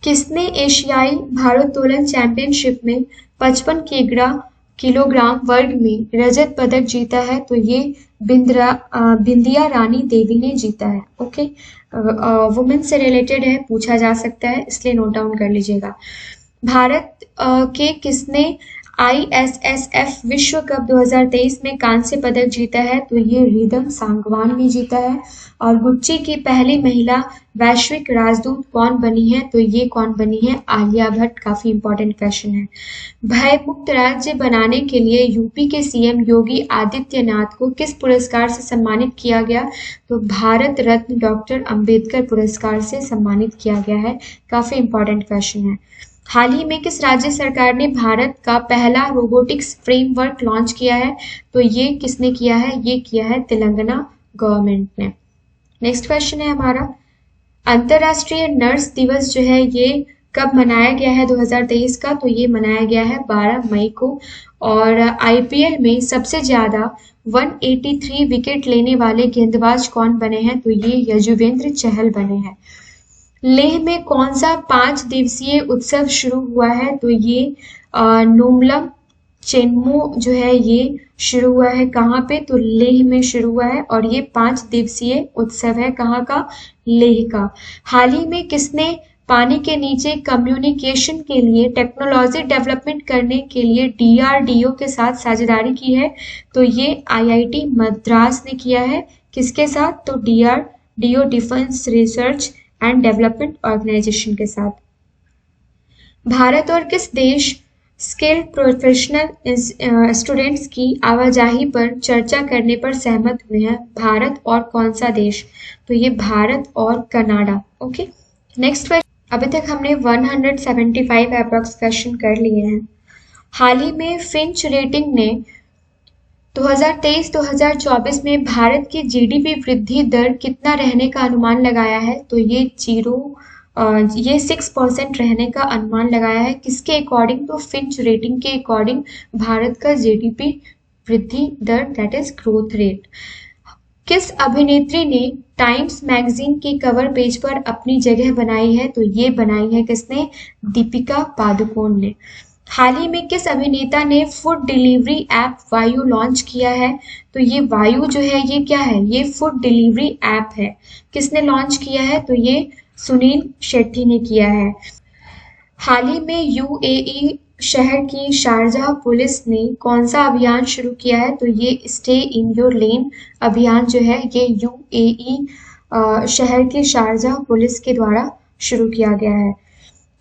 किसने एशियाई भारोत्तोलन चैंपियनशिप में 55 किलोग्राम वर्ग में रजत पदक जीता है? तो ये बिंदिया रानी देवी ने जीता है। ओके, वुमेन से रिलेटेड है, पूछा जा सकता है, इसलिए नोट डाउन कर लीजिएगा। भारत के किसने ISSF विश्व कप 2023 में कांस्य पदक जीता है? तो ये रिदम सांगवान ने जीता है। और गुच्ची की पहली महिला वैश्विक राजदूत कौन बनी है? तो ये कौन बनी है? आलिया भट्ट। काफी इंपॉर्टेंट क्वेश्चन है। भय मुक्त राज्य बनाने के लिए यूपी के CM योगी आदित्यनाथ को किस पुरस्कार से सम्मानित किया गया? तो भारत रत्न डॉक्टर अंबेडकर पुरस्कार से सम्मानित किया गया है। काफी इंपॉर्टेंट क्वेश्चन है। हाल ही में किस राज्य सरकार ने भारत का पहला रोबोटिक्स फ्रेमवर्क लॉन्च किया है? तो ये किसने किया है? ये किया है तेलंगाना गवर्नमेंट ने। नेक्स्ट क्वेश्चन है हमारा, अंतर्राष्ट्रीय नर्स दिवस जो है ये कब मनाया गया है 2023 का? तो ये मनाया गया है 12 मई को। और आईपीएल में सबसे ज्यादा 183 विकेट लेने वाले गेंदबाज कौन बने हैं? तो ये यजुवेंद्र चहल बने हैं। लेह में कौन सा 5 दिवसीय उत्सव शुरू हुआ है? तो ये नोमलम चेन्मो जो है ये शुरू हुआ है कहाँ पे? तो लेह में शुरू हुआ है और ये 5 दिवसीय उत्सव है। कहाँ का? लेह का। हाल ही में किसने पानी के नीचे कम्युनिकेशन के लिए टेक्नोलॉजी डेवलपमेंट करने के लिए डीआरडीओ के साथ साझेदारी की है? तो ये आईआईटी मद्रास ने किया है। किसके साथ? तो DRDO defence research and development organisation के साथ। भारत और किस देश स्किल्ड प्रोफेशनल स्टूडेंट्स की आवाजाही पर चर्चा करने पर सहमत हुए हैं? भारत और कौन सा देश? तो ये भारत और कनाडा। Okay, next question. अभी तक हमने 175 अप्रॉक्स क्वेश्चन कर लिए हैं। हाल ही में फिंच रेटिंग ने 2023-2024 में भारत की जीडीपी वृद्धि दर कितना रहने का अनुमान लगाया है? तो ये 6% रहने का अनुमान लगाया है। किसके अकॉर्डिंग? तो फिंच रेटिंग के अकॉर्डिंग भारत का जीडीपी वृद्धि दर दैट इज ग्रोथ रेट। किस अभिनेत्री ने टाइम्स मैगजीन के कवर पेज पर अपनी जगह बनाई है? तो ये बनाई है किसने? दीपिका पादुकोण ने। हाल ही में किस अभिनेता ने फूड डिलीवरी ऐप वायु लॉन्च किया है? तो ये वायु जो है ये क्या है? ये फूड डिलीवरी ऐप है। किसने लॉन्च किया है? तो ये सुनील शेट्टी ने किया है। हाल ही में यूएई शहर की शारजाह पुलिस ने कौन सा अभियान शुरू किया है? तो ये स्टे इन योर लेन अभियान जो है ये यूएई शहर की शारजाह पुलिस के द्वारा शुरू किया गया है।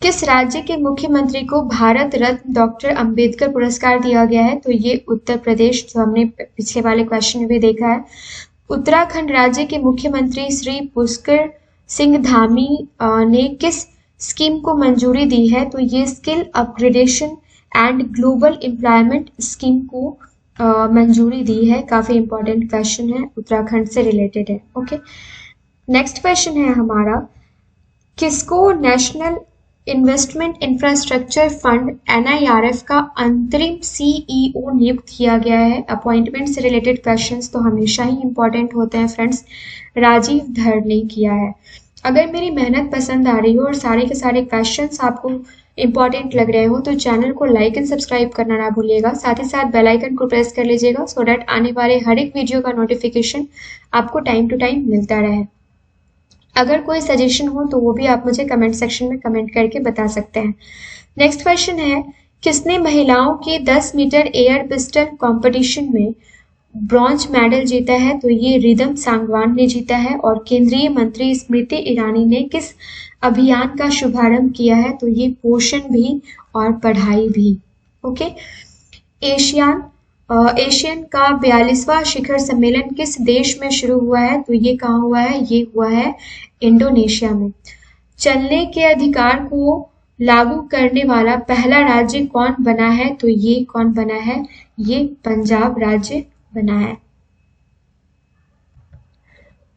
किस राज्य के मुख्यमंत्री को भारत रत्न डॉक्टर अंबेडकर पुरस्कार दिया गया है? तो ये उत्तर प्रदेश, जो हमने पिछले वाले क्वेश्चन में भी देखा है। उत्तराखंड राज्य के मुख्यमंत्री श्री पुष्कर सिंह धामी ने किस स्कीम को मंजूरी दी है? तो ये skill upgradation and global employment scheme को मंजूरी दी है। काफी इंपॉर्टेंट क्वेश्चन है, उत्तराखंड से रिलेटेड है। ओके, नेक्स्ट क्वेश्चन है हमारा, किसको national investment infrastructure fund NIRF का अंतरिम CEO नियुक्त किया गया है? अपॉइंटमेंट से रिलेटेड क्वेश्चंस तो हमेशा ही इंपॉर्टेंट होते हैं फ्रेंड्स। राजीव धर ने किया है। अगर मेरी मेहनत पसंद आ रही हो और सारे के सारे क्वेश्चंस आपको इंपॉर्टेंट लग रहे हो तो चैनल को लाइक एंड सब्सक्राइब करना ना भूलिएगा। साथ ही साथ बेल आइकन को प्रेस कर लीजिएगा सो दैट आने वाले हर एक वीडियो का नोटिफिकेशन आपको टाइम टू टाइम मिलता रहे। अगर कोई सजेशन हो तो वो भी आप मुझे कमेंट सेक्शन में कमेंट करके बता सकते हैं। नेक्स्ट क्वेश्चन है, किसने महिलाओं के 10 मीटर एयर पिस्टल कंपटीशन में ब्रॉन्ज मेडल जीता है? तो ये रिदम सांगवान ने जीता है। और केंद्रीय मंत्री स्मृति ईरानी ने किस अभियान का शुभारंभ किया है? तो ये पोषण भी और पढ़ाई भी। ओके, एशियन का 42वां शिखर सम्मेलन किस देश में शुरू हुआ है? तो ये कहाँ हुआ है? ये हुआ है इंडोनेशिया में। चलने के अधिकार को लागू करने वाला पहला राज्य कौन बना है? तो ये कौन बना है? ये पंजाब राज्य बना है।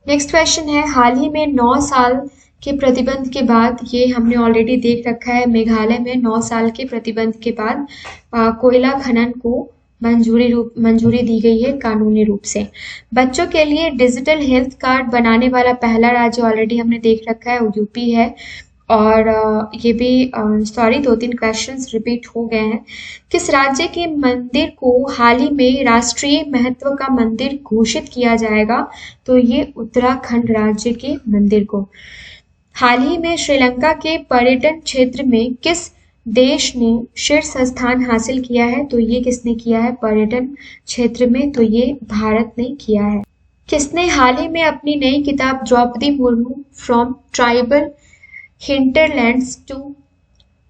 नेक्स्ट क्वेश्चन है, हाल ही में 9 साल के प्रतिबंध के बाद, ये हमने ऑलरेडी देख रखा है, मेघालय में 9 साल के प्रतिबंध के बाद कोयला खनन को मंजूरी दी गई है कानूनी रूप से। बच्चों के लिए डिजिटल हेल्थ कार्ड बनाने वाला पहला राज्य ऑलरेडी हमने देख रखा है, यूपी है। और ये भी 2-3 क्वेश्चंस रिपीट हो गए हैं। किस राज्य के मंदिर को हाल ही में राष्ट्रीय महत्व का मंदिर घोषित किया जाएगा? तो ये उत्तराखंड राज्य के मंदिर को। हाल ही में श्रीलंका के पर्यटन क्षेत्र में किस देश ने शीर्ष स्थान हासिल किया है? तो ये किसने किया है पर्यटन क्षेत्र में? तो ये भारत ने किया है। किसने हाल ही में अपनी नई किताब Draupadi Murmu from tribal hinterlands to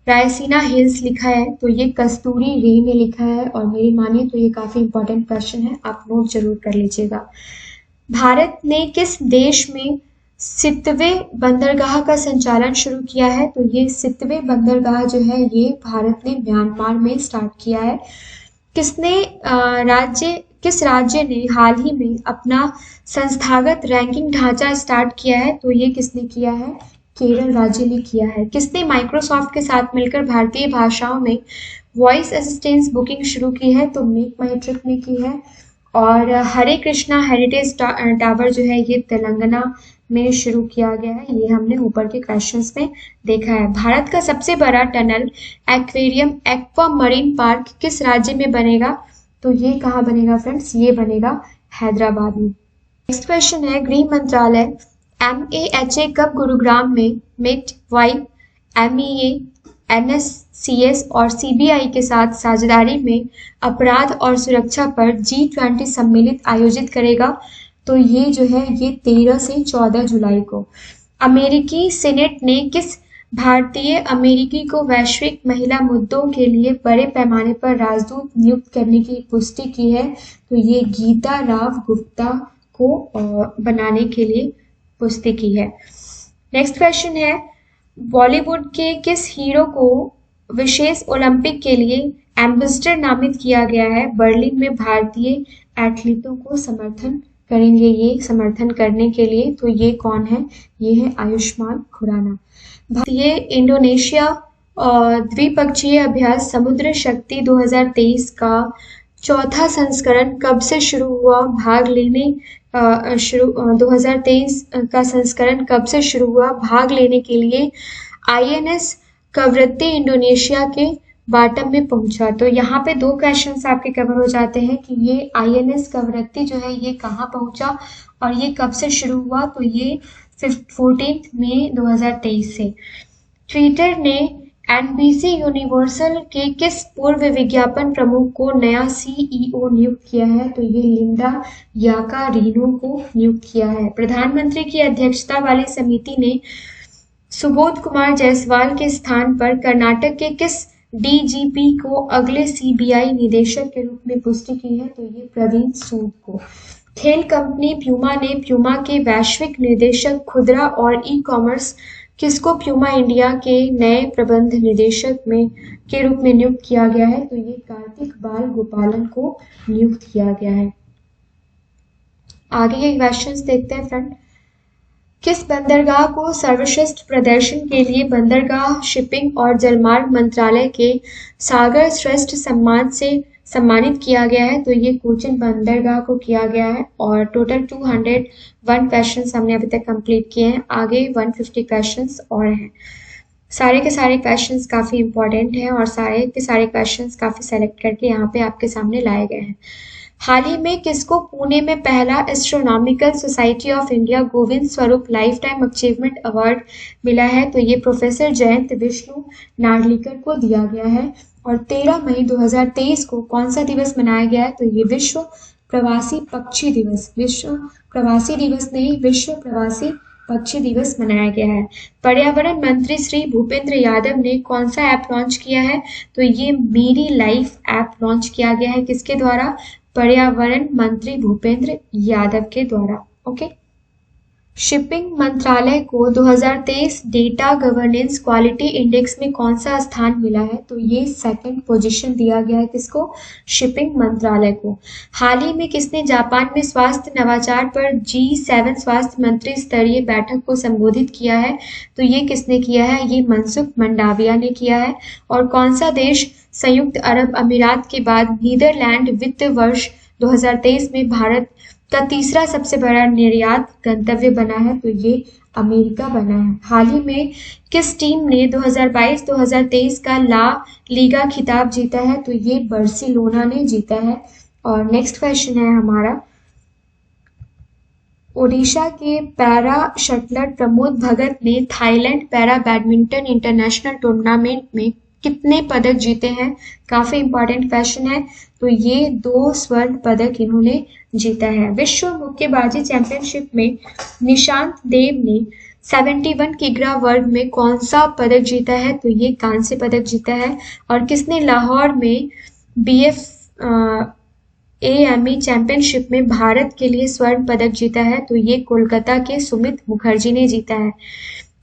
Raisina hills लिखा है? तो ये कस्तूरी रे ने लिखा है। और मेरी मानिए तो ये काफी इंपॉर्टेंट क्वेश्चन है, आप नोट जरूर कर लीजिएगा। भारत ने किस देश में सितवें बंदरगाह का संचालन शुरू किया है? तो ये सितवें बंदरगाह जो है ये भारत ने म्यांमार में स्टार्ट किया है। किस राज्य ने हाल ही में अपना संस्थागत रैंकिंग ढांचा स्टार्ट किया है? तो ये किसने किया है? केरल राज्य ने किया है। किसने माइक्रोसॉफ्ट के साथ मिलकर भारतीय भाषाओं में वॉइस असिस्टेंस बुकिंग शुरू की है? तो मेक माई ट्रिप ने की है। और हरे कृष्णा हेरिटेज टावर जो है ये तेलंगाना में शुरू किया गया है। ये हमने ऊपर के क्वेश्चंस में देखा है। भारत का सबसे बड़ा tunnel aquarium aqua marine park किस राज्य में बनेगा? तो ये कहाँ बनेगा फ्रेंड्स? ये बनेगा हैदराबाद में। नेक्स्ट क्वेश्चन है, गृह मंत्रालय MAHA कब गुरुग्राम में मिट, वाइब, MEA, NSCS और CBI के साथ साझेदारी में अपराध और सुरक्षा पर G20 सम्मिलित आयोजित करेगा? तो ये जो है ये 13 से 14 जुलाई को। अमेरिकी सीनेट ने किस भारतीय अमेरिकी को वैश्विक महिला मुद्दों के लिए बड़े पैमाने पर राजदूत नियुक्त करने की पुष्टि की है? तो ये गीता राव गुप्ता को बनाने के लिए पुष्टि की है। नेक्स्ट क्वेश्चन है, बॉलीवुड के किस हीरो को विशेष ओलंपिक के लिए एम्बेसडर नामित किया गया है? बर्लिन में भारतीय एथलीटों को समर्थन करेंगे ये समर्थन करने के लिए। तो ये कौन है? ये है आयुष्मान खुराना। भारतीय इंडोनेशिया द्विपक्षीय अभ्यास समुद्र शक्ति 2023 का चौथा संस्करण कब से शुरू हुआ? 2023 का संस्करण कब से शुरू हुआ? भाग लेने के लिए INS कवरत्ती इंडोनेशिया के बाटम में पहुंचा। तो यहाँ पे दो क्वेश्चंस आपके कवर हो जाते हैं कि ये INS कवरत्ती जो है ये कहाँ पहुंचा और ये कब से शुरू हुआ? तो ये 14 मई 2023 से। ट्विटर ने NBC यूनिवर्सल के किस पूर्व विज्ञापन प्रमुख को नया CEO नियुक्त किया है? तो ये लिंडा याकारिनो को नियुक्त किया है। प्रधानमंत्री की अध्यक्षता वाली समिति ने सुबोध कुमार जायसवाल के स्थान पर कर्नाटक के किस DGP को अगले CBI निदेशक के रूप में पुष्टि की है? तो ये प्रवीण सूद को। खेल कंपनी प्यूमा ने प्यूमा के वैश्विक निदेशक खुदरा और ई-कॉमर्स किसको प्यूमा इंडिया के नए प्रबंध निदेशक के रूप में नियुक्त किया गया है? तो ये कार्तिक बाल गोपालन को नियुक्त किया गया है। आगे के क्वेश्चंस देखते हैं फ्रेंड। किस बंदरगाह को सर्वश्रेष्ठ प्रदर्शन के लिए बंदरगाह शिपिंग और जलमार्ग मंत्रालय के सागर श्रेष्ठ सम्मान से सम्मानित किया गया है? तो ये कोचिन बंदरगाह को किया गया है। और टोटल 201 क्वेश्चंस हमने अभी तक कंप्लीट किए हैं। आगे 150 क्वेश्चंस और हैं। सारे के सारे क्वेश्चंस काफ़ी इंपॉर्टेंट हैं और सारे के सारे क्वेश्चंस काफ़ी सेलेक्ट करके यहाँ पे आपके सामने लाए गए हैं। हाल ही में किसको पुणे में पहला astronomical society of India Govind Swarup life time achievement award मिला है? तो ये प्रोफेसर जयंत विष्णु नार्लिकर को दिया गया है। और 13 मई 2023 को कौन सा दिवस मनाया गया है? तो ये विश्व प्रवासी पक्षी दिवस। विश्व प्रवासी दिवस नहीं, विश्व प्रवासी पक्षी दिवस मनाया गया है। पर्यावरण मंत्री श्री भूपेंद्र यादव ने कौन सा ऐप लॉन्च किया है? तो ये मेरी लाइफ ऐप लॉन्च किया गया है। किसके द्वारा? पर्यावरण मंत्री भूपेंद्र यादव के द्वारा। ओके। शिपिंग मंत्रालय को 2023 डेटा गवर्नेंस क्वालिटी इंडेक्स में कौन सा स्थान मिला है? तो ये 2nd पोजीशन दिया गया है। किसको? शिपिंग मंत्रालय को। हाल ही में किसने जापान में स्वास्थ्य नवाचार पर G7 स्वास्थ्य मंत्री स्तरीय बैठक को संबोधित किया है? तो ये किसने किया है? ये मनसुख मंडाविया ने किया है। और कौन सा देश संयुक्त अरब अमीरात के बाद नीदरलैंड वित्त वर्ष 2023 में भारत का तीसरा सबसे बड़ा निर्यात गंतव्य बना है? तो ये अमेरिका बना है। हाल ही में किस टीम ने 2022-2023 का ला लीगा खिताब जीता है? तो ये बार्सिलोना ने जीता है। और नेक्स्ट क्वेश्चन है हमारा, ओडिशा के पैरा शटलर प्रमोद भगत ने Thailand para badminton international tournament में कितने पदक जीते हैं? काफी इंपॉर्टेंट क्वेश्चन है। तो ये 2 स्वर्ण पदक इन्होंने जीता है। विश्व मुक्केबाजी चैंपियनशिप में निशांत देव ने 71 किग्रा वर्ग में कौन सा पदक जीता है? तो ये कांस्य पदक जीता है। और किसने लाहौर में BF AME चैंपियनशिप में भारत के लिए स्वर्ण पदक जीता है? तो ये कोलकाता के सुमित मुखर्जी ने जीता है।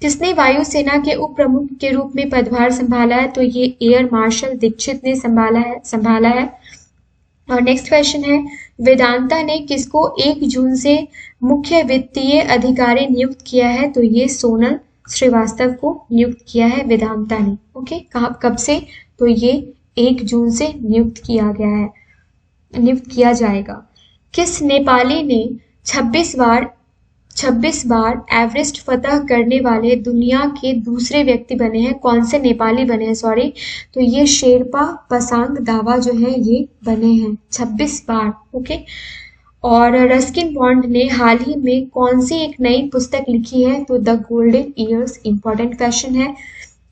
किसने वायुसेना के उप प्रमुख के रूप में पदभार संभाला है? तो ये एयर मार्शल दीक्षित ने संभाला है। और नेक्स्ट क्वेश्चन है, वेदांता ने किसको 1 जून से मुख्य वित्तीय अधिकारी नियुक्त किया है? तो ये सोनल श्रीवास्तव को नियुक्त किया है वेदांता ने। ओके, कब से? तो ये 1 जून से नियुक्त किया जाएगा। किस नेपाली ने 26 बार एवरेस्ट फतह करने वाले दुनिया के दूसरे व्यक्ति बने हैं? कौन से नेपाली बने हैं, सॉरी, तो ये शेरपा पसांग दावा जो है ये बने हैं 26 बार। ओके, और रस्किन बॉन्ड ने हाल ही में कौन सी एक नई पुस्तक लिखी है? तो the golden years. Important question है।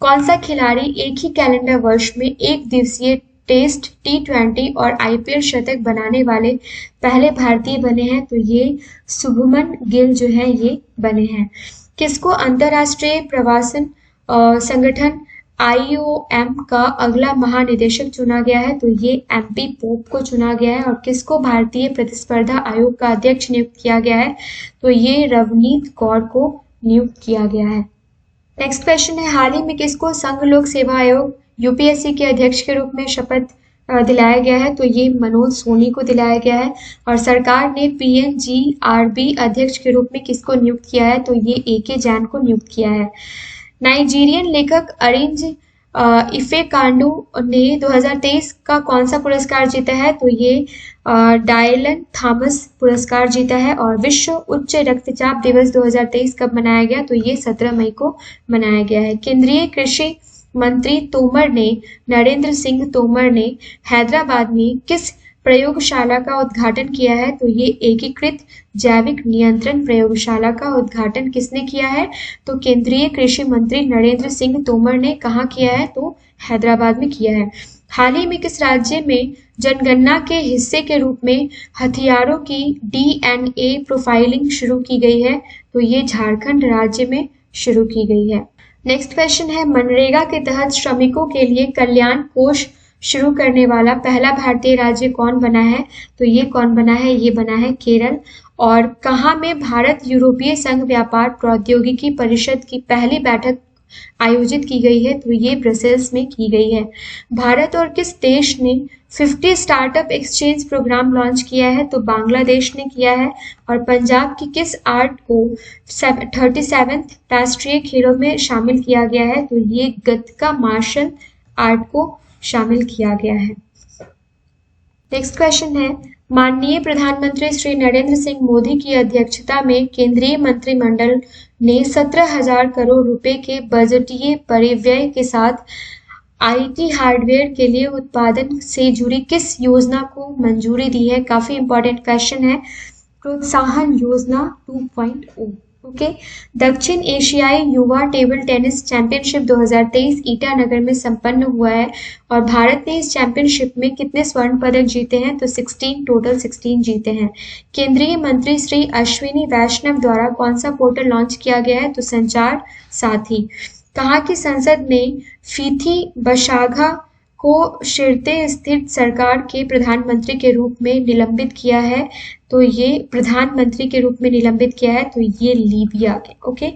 कौन सा खिलाड़ी एक ही कैलेंडर वर्ष में एक दिवसीय टेस्ट, T20 और IPL शतक बनाने वाले पहले भारतीय बने हैं? तो ये शुभमन गिल जो है ये बने हैं। किसको अंतर्राष्ट्रीय प्रवासन संगठन IOM का अगला महानिदेशक चुना गया है? तो ये MP पोप को चुना गया है। और किसको भारतीय प्रतिस्पर्धा आयोग का अध्यक्ष नियुक्त किया गया है? तो ये रवनीत कौर को नियुक्त किया गया है। नेक्स्ट क्वेश्चन है, हाल ही में किसको संघ लोक सेवा आयोग UPSC के अध्यक्ष के रूप में शपथ दिलाया गया है? तो ये मनोज सोनी को दिलाया गया है। और सरकार ने PNGRB अध्यक्ष के रूप में किसको नियुक्त किया है? तो ये AK जैन को नियुक्त किया है। नाइजीरियन लेखक अरिंज इफेकांडू ने 2023 का कौन सा पुरस्कार जीता है? तो ये डायलन थॉमस पुरस्कार जीता है। और विश्व उच्च रक्तचाप दिवस 2023 कब मनाया गया? तो ये 17 मई को मनाया गया है। केंद्रीय कृषि मंत्री नरेंद्र सिंह तोमर ने हैदराबाद में किस प्रयोगशाला का उद्घाटन किया है? तो ये एकीकृत जैविक नियंत्रण प्रयोगशाला का उद्घाटन किसने किया है? तो केंद्रीय कृषि मंत्री नरेंद्र सिंह तोमर ने कहाँ किया है? तो हैदराबाद में किया है। हाल ही में किस राज्य में जनगणना के हिस्से के रूप में हथियारों की DNA प्रोफाइलिंग शुरू की गई है? तो ये झारखंड राज्य में शुरू की गई है। नेक्स्ट क्वेश्चन है, मनरेगा के तहत श्रमिकों के लिए कल्याण कोष शुरू करने वाला पहला भारतीय राज्य कौन बना है? तो ये कौन बना है? ये बना है केरल। और कहाँ में भारत यूरोपीय संघ व्यापार प्रौद्योगिकी परिषद की पहली बैठक आयोजित की गई है? तो ये ब्रसेल्स में की गई है। भारत और किस देश ने 50 स्टार्टअप एक्सचेंज प्रोग्राम लॉन्च किया है? तो बांग्लादेश ने किया है। और पंजाब की किस आर्ट को 37वें राष्ट्रीय खेलों में शामिल किया गया है? तो ये गतका मार्शल आर्ट को शामिल किया गया है। नेक्स्ट क्वेश्चन है, माननीय प्रधानमंत्री श्री नरेंद्र सिंह मोदी की अध्यक्षता में केंद्रीय मंत्रिमंडल ने 17,000 करोड़ रुपए के बजटीय परिव्यय के साथ IT हार्डवेयर के लिए उत्पादन से जुड़ी किस योजना को मंजूरी दी है? काफी इंपॉर्टेंट क्वेश्चन है। प्रोत्साहन योजना 2.0। ओके, दक्षिण एशियाई युवा टेबल टेनिस चैंपियनशिप 2023 ईटानगर में संपन्न हुआ है। और भारत ने इस चैंपियनशिप में कितने स्वर्ण पदक जीते हैं? तो 16 जीते हैं। केंद्रीय मंत्री श्री अश्विनी वैष्णव द्वारा कौन सा पोर्टल लॉन्च किया गया है? तो संचार साथी। कहाँ की संसद ने फीथी बशाघा को शिरते स्थित सरकार के प्रधानमंत्री के रूप में निलंबित किया है? तो ये प्रधानमंत्री के रूप में निलंबित किया है, तो ये लीबिया के। ओके,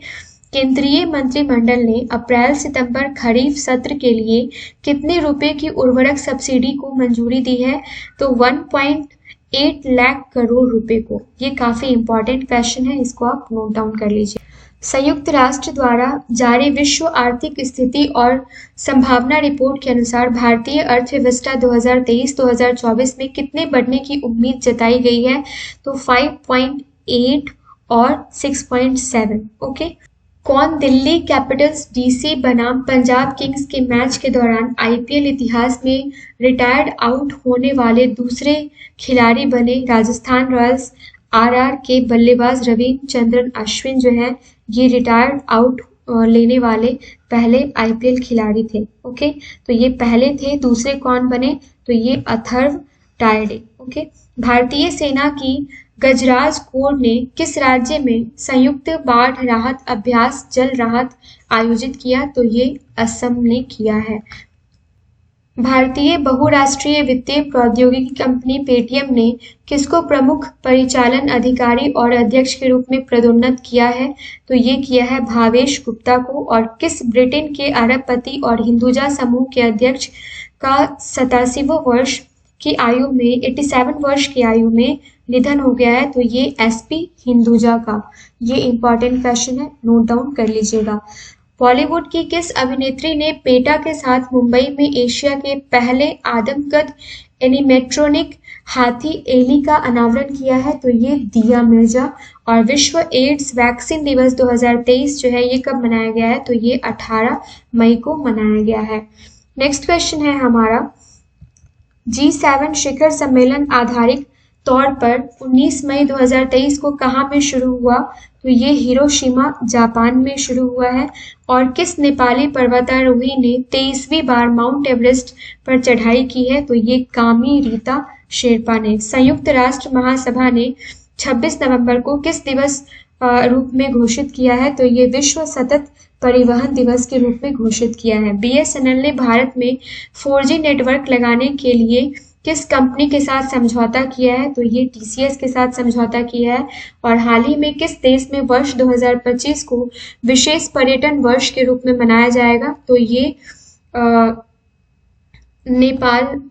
केंद्रीय मंत्रिमंडल ने अप्रैल सितंबर खरीफ सत्र के लिए कितने रुपए की उर्वरक सब्सिडी को मंजूरी दी है? तो 1.8 लाख करोड़ रुपए को। ये काफी इंपॉर्टेंट क्वेश्चन है, इसको आप नोट डाउन कर लीजिए। संयुक्त राष्ट्र द्वारा जारी विश्व आर्थिक स्थिति और संभावना रिपोर्ट के अनुसार भारतीय अर्थव्यवस्था 2023-2024 में कितने बढ़ने की उम्मीद जताई गई है? तो 5.8 और 6.7। ओके, कौन दिल्ली कैपिटल्स DC बनाम पंजाब किंग्स के मैच के दौरान IPL इतिहास में रिटायर्ड आउट होने वाले दूसरे खिलाड़ी बने? राजस्थान रॉयल्स RR के बल्लेबाज रविचंद्रन अश्विन जो है ये रिटायर्ड आउट लेने वाले पहले IPL खिलाड़ी थे। ओके, तो ये पहले थे। दूसरे कौन बने? तो ये अथर्व टायडे। ओके, भारतीय सेना की गजराज कोर ने किस राज्य में संयुक्त बाढ़ राहत अभ्यास जल राहत आयोजित किया? तो ये असम ने किया है। भारतीय बहुराष्ट्रीय वित्तीय प्रौद्योगिकी कंपनी पेटीएम ने किसको प्रमुख परिचालन अधिकारी और अध्यक्ष के रूप में पदोन्नत किया है? तो ये किया है भावेश गुप्ता को। और किस ब्रिटेन के अरबपति और हिंदुजा समूह के अध्यक्ष का 87वें वर्ष की आयु में 87 वर्ष की आयु में निधन हो गया है? तो ये एसपी हिंदुजा का। ये इंपॉर्टेंट क्वेश्चन है, नोट डाउन कर लीजिएगा। बॉलीवुड की किस अभिनेत्री ने पेटा के साथ मुंबई में एशिया के पहले आदमकद एनिमेट्रॉनिक हाथी एली का अनावरण किया है? तो ये दिया मिर्जा। और विश्व एड्स वैक्सीन दिवस 2023 जो है ये कब मनाया गया है? तो ये 18 मई को मनाया गया है। नेक्स्ट क्वेश्चन है हमारा, G7 शिखर सम्मेलन आधारित तौर पर 19 मई 2023 को कहाँ में शुरू हुआ? तो ये हिरोशिमा जापान में शुरू हुआ है। और किस नेपाली पर्वतारोही ने 23वीं बार माउंट एवरेस्ट पर चढ़ाई की है? तो ये कामी रीता शेरपा ने। संयुक्त राष्ट्र महासभा ने 26 नवंबर को किस दिवस रूप में घोषित किया है? तो ये विश्व सतत परिवहन दिवस के रूप में घोषित किया है। बीएसएनएल ने भारत में 4G नेटवर्क लगाने के लिए किस कंपनी के साथ समझौता किया है? तो ये टीसीएस के साथ समझौता किया है। और हाल ही में किस देश में वर्ष 2025 को विशेष पर्यटन वर्ष के रूप में मनाया जाएगा? तो ये नेपाल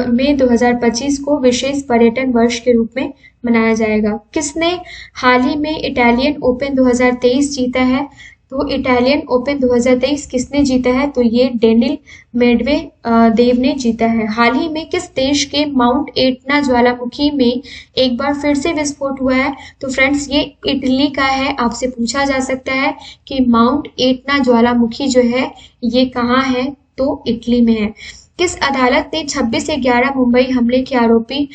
में 2025 को विशेष पर्यटन वर्ष के रूप में मनाया जाएगा। किसने हाल ही में इटालियन ओपन 2023 जीता है? तो इटालियन ओपन 2023 किसने जीता है? तो ये डेनिल मेडवेदेव ने जीता है। हाल ही में किस देश के माउंट एटना ज्वालामुखी में एक बार फिर से विस्फोट हुआ है? तो फ्रेंड्स ये इटली का है। आपसे पूछा जा सकता है कि माउंट एटना ज्वालामुखी जो है ये कहाँ है? तो इटली में है। किस अदालत ने 26/11 मुंबई हमले के आरोपी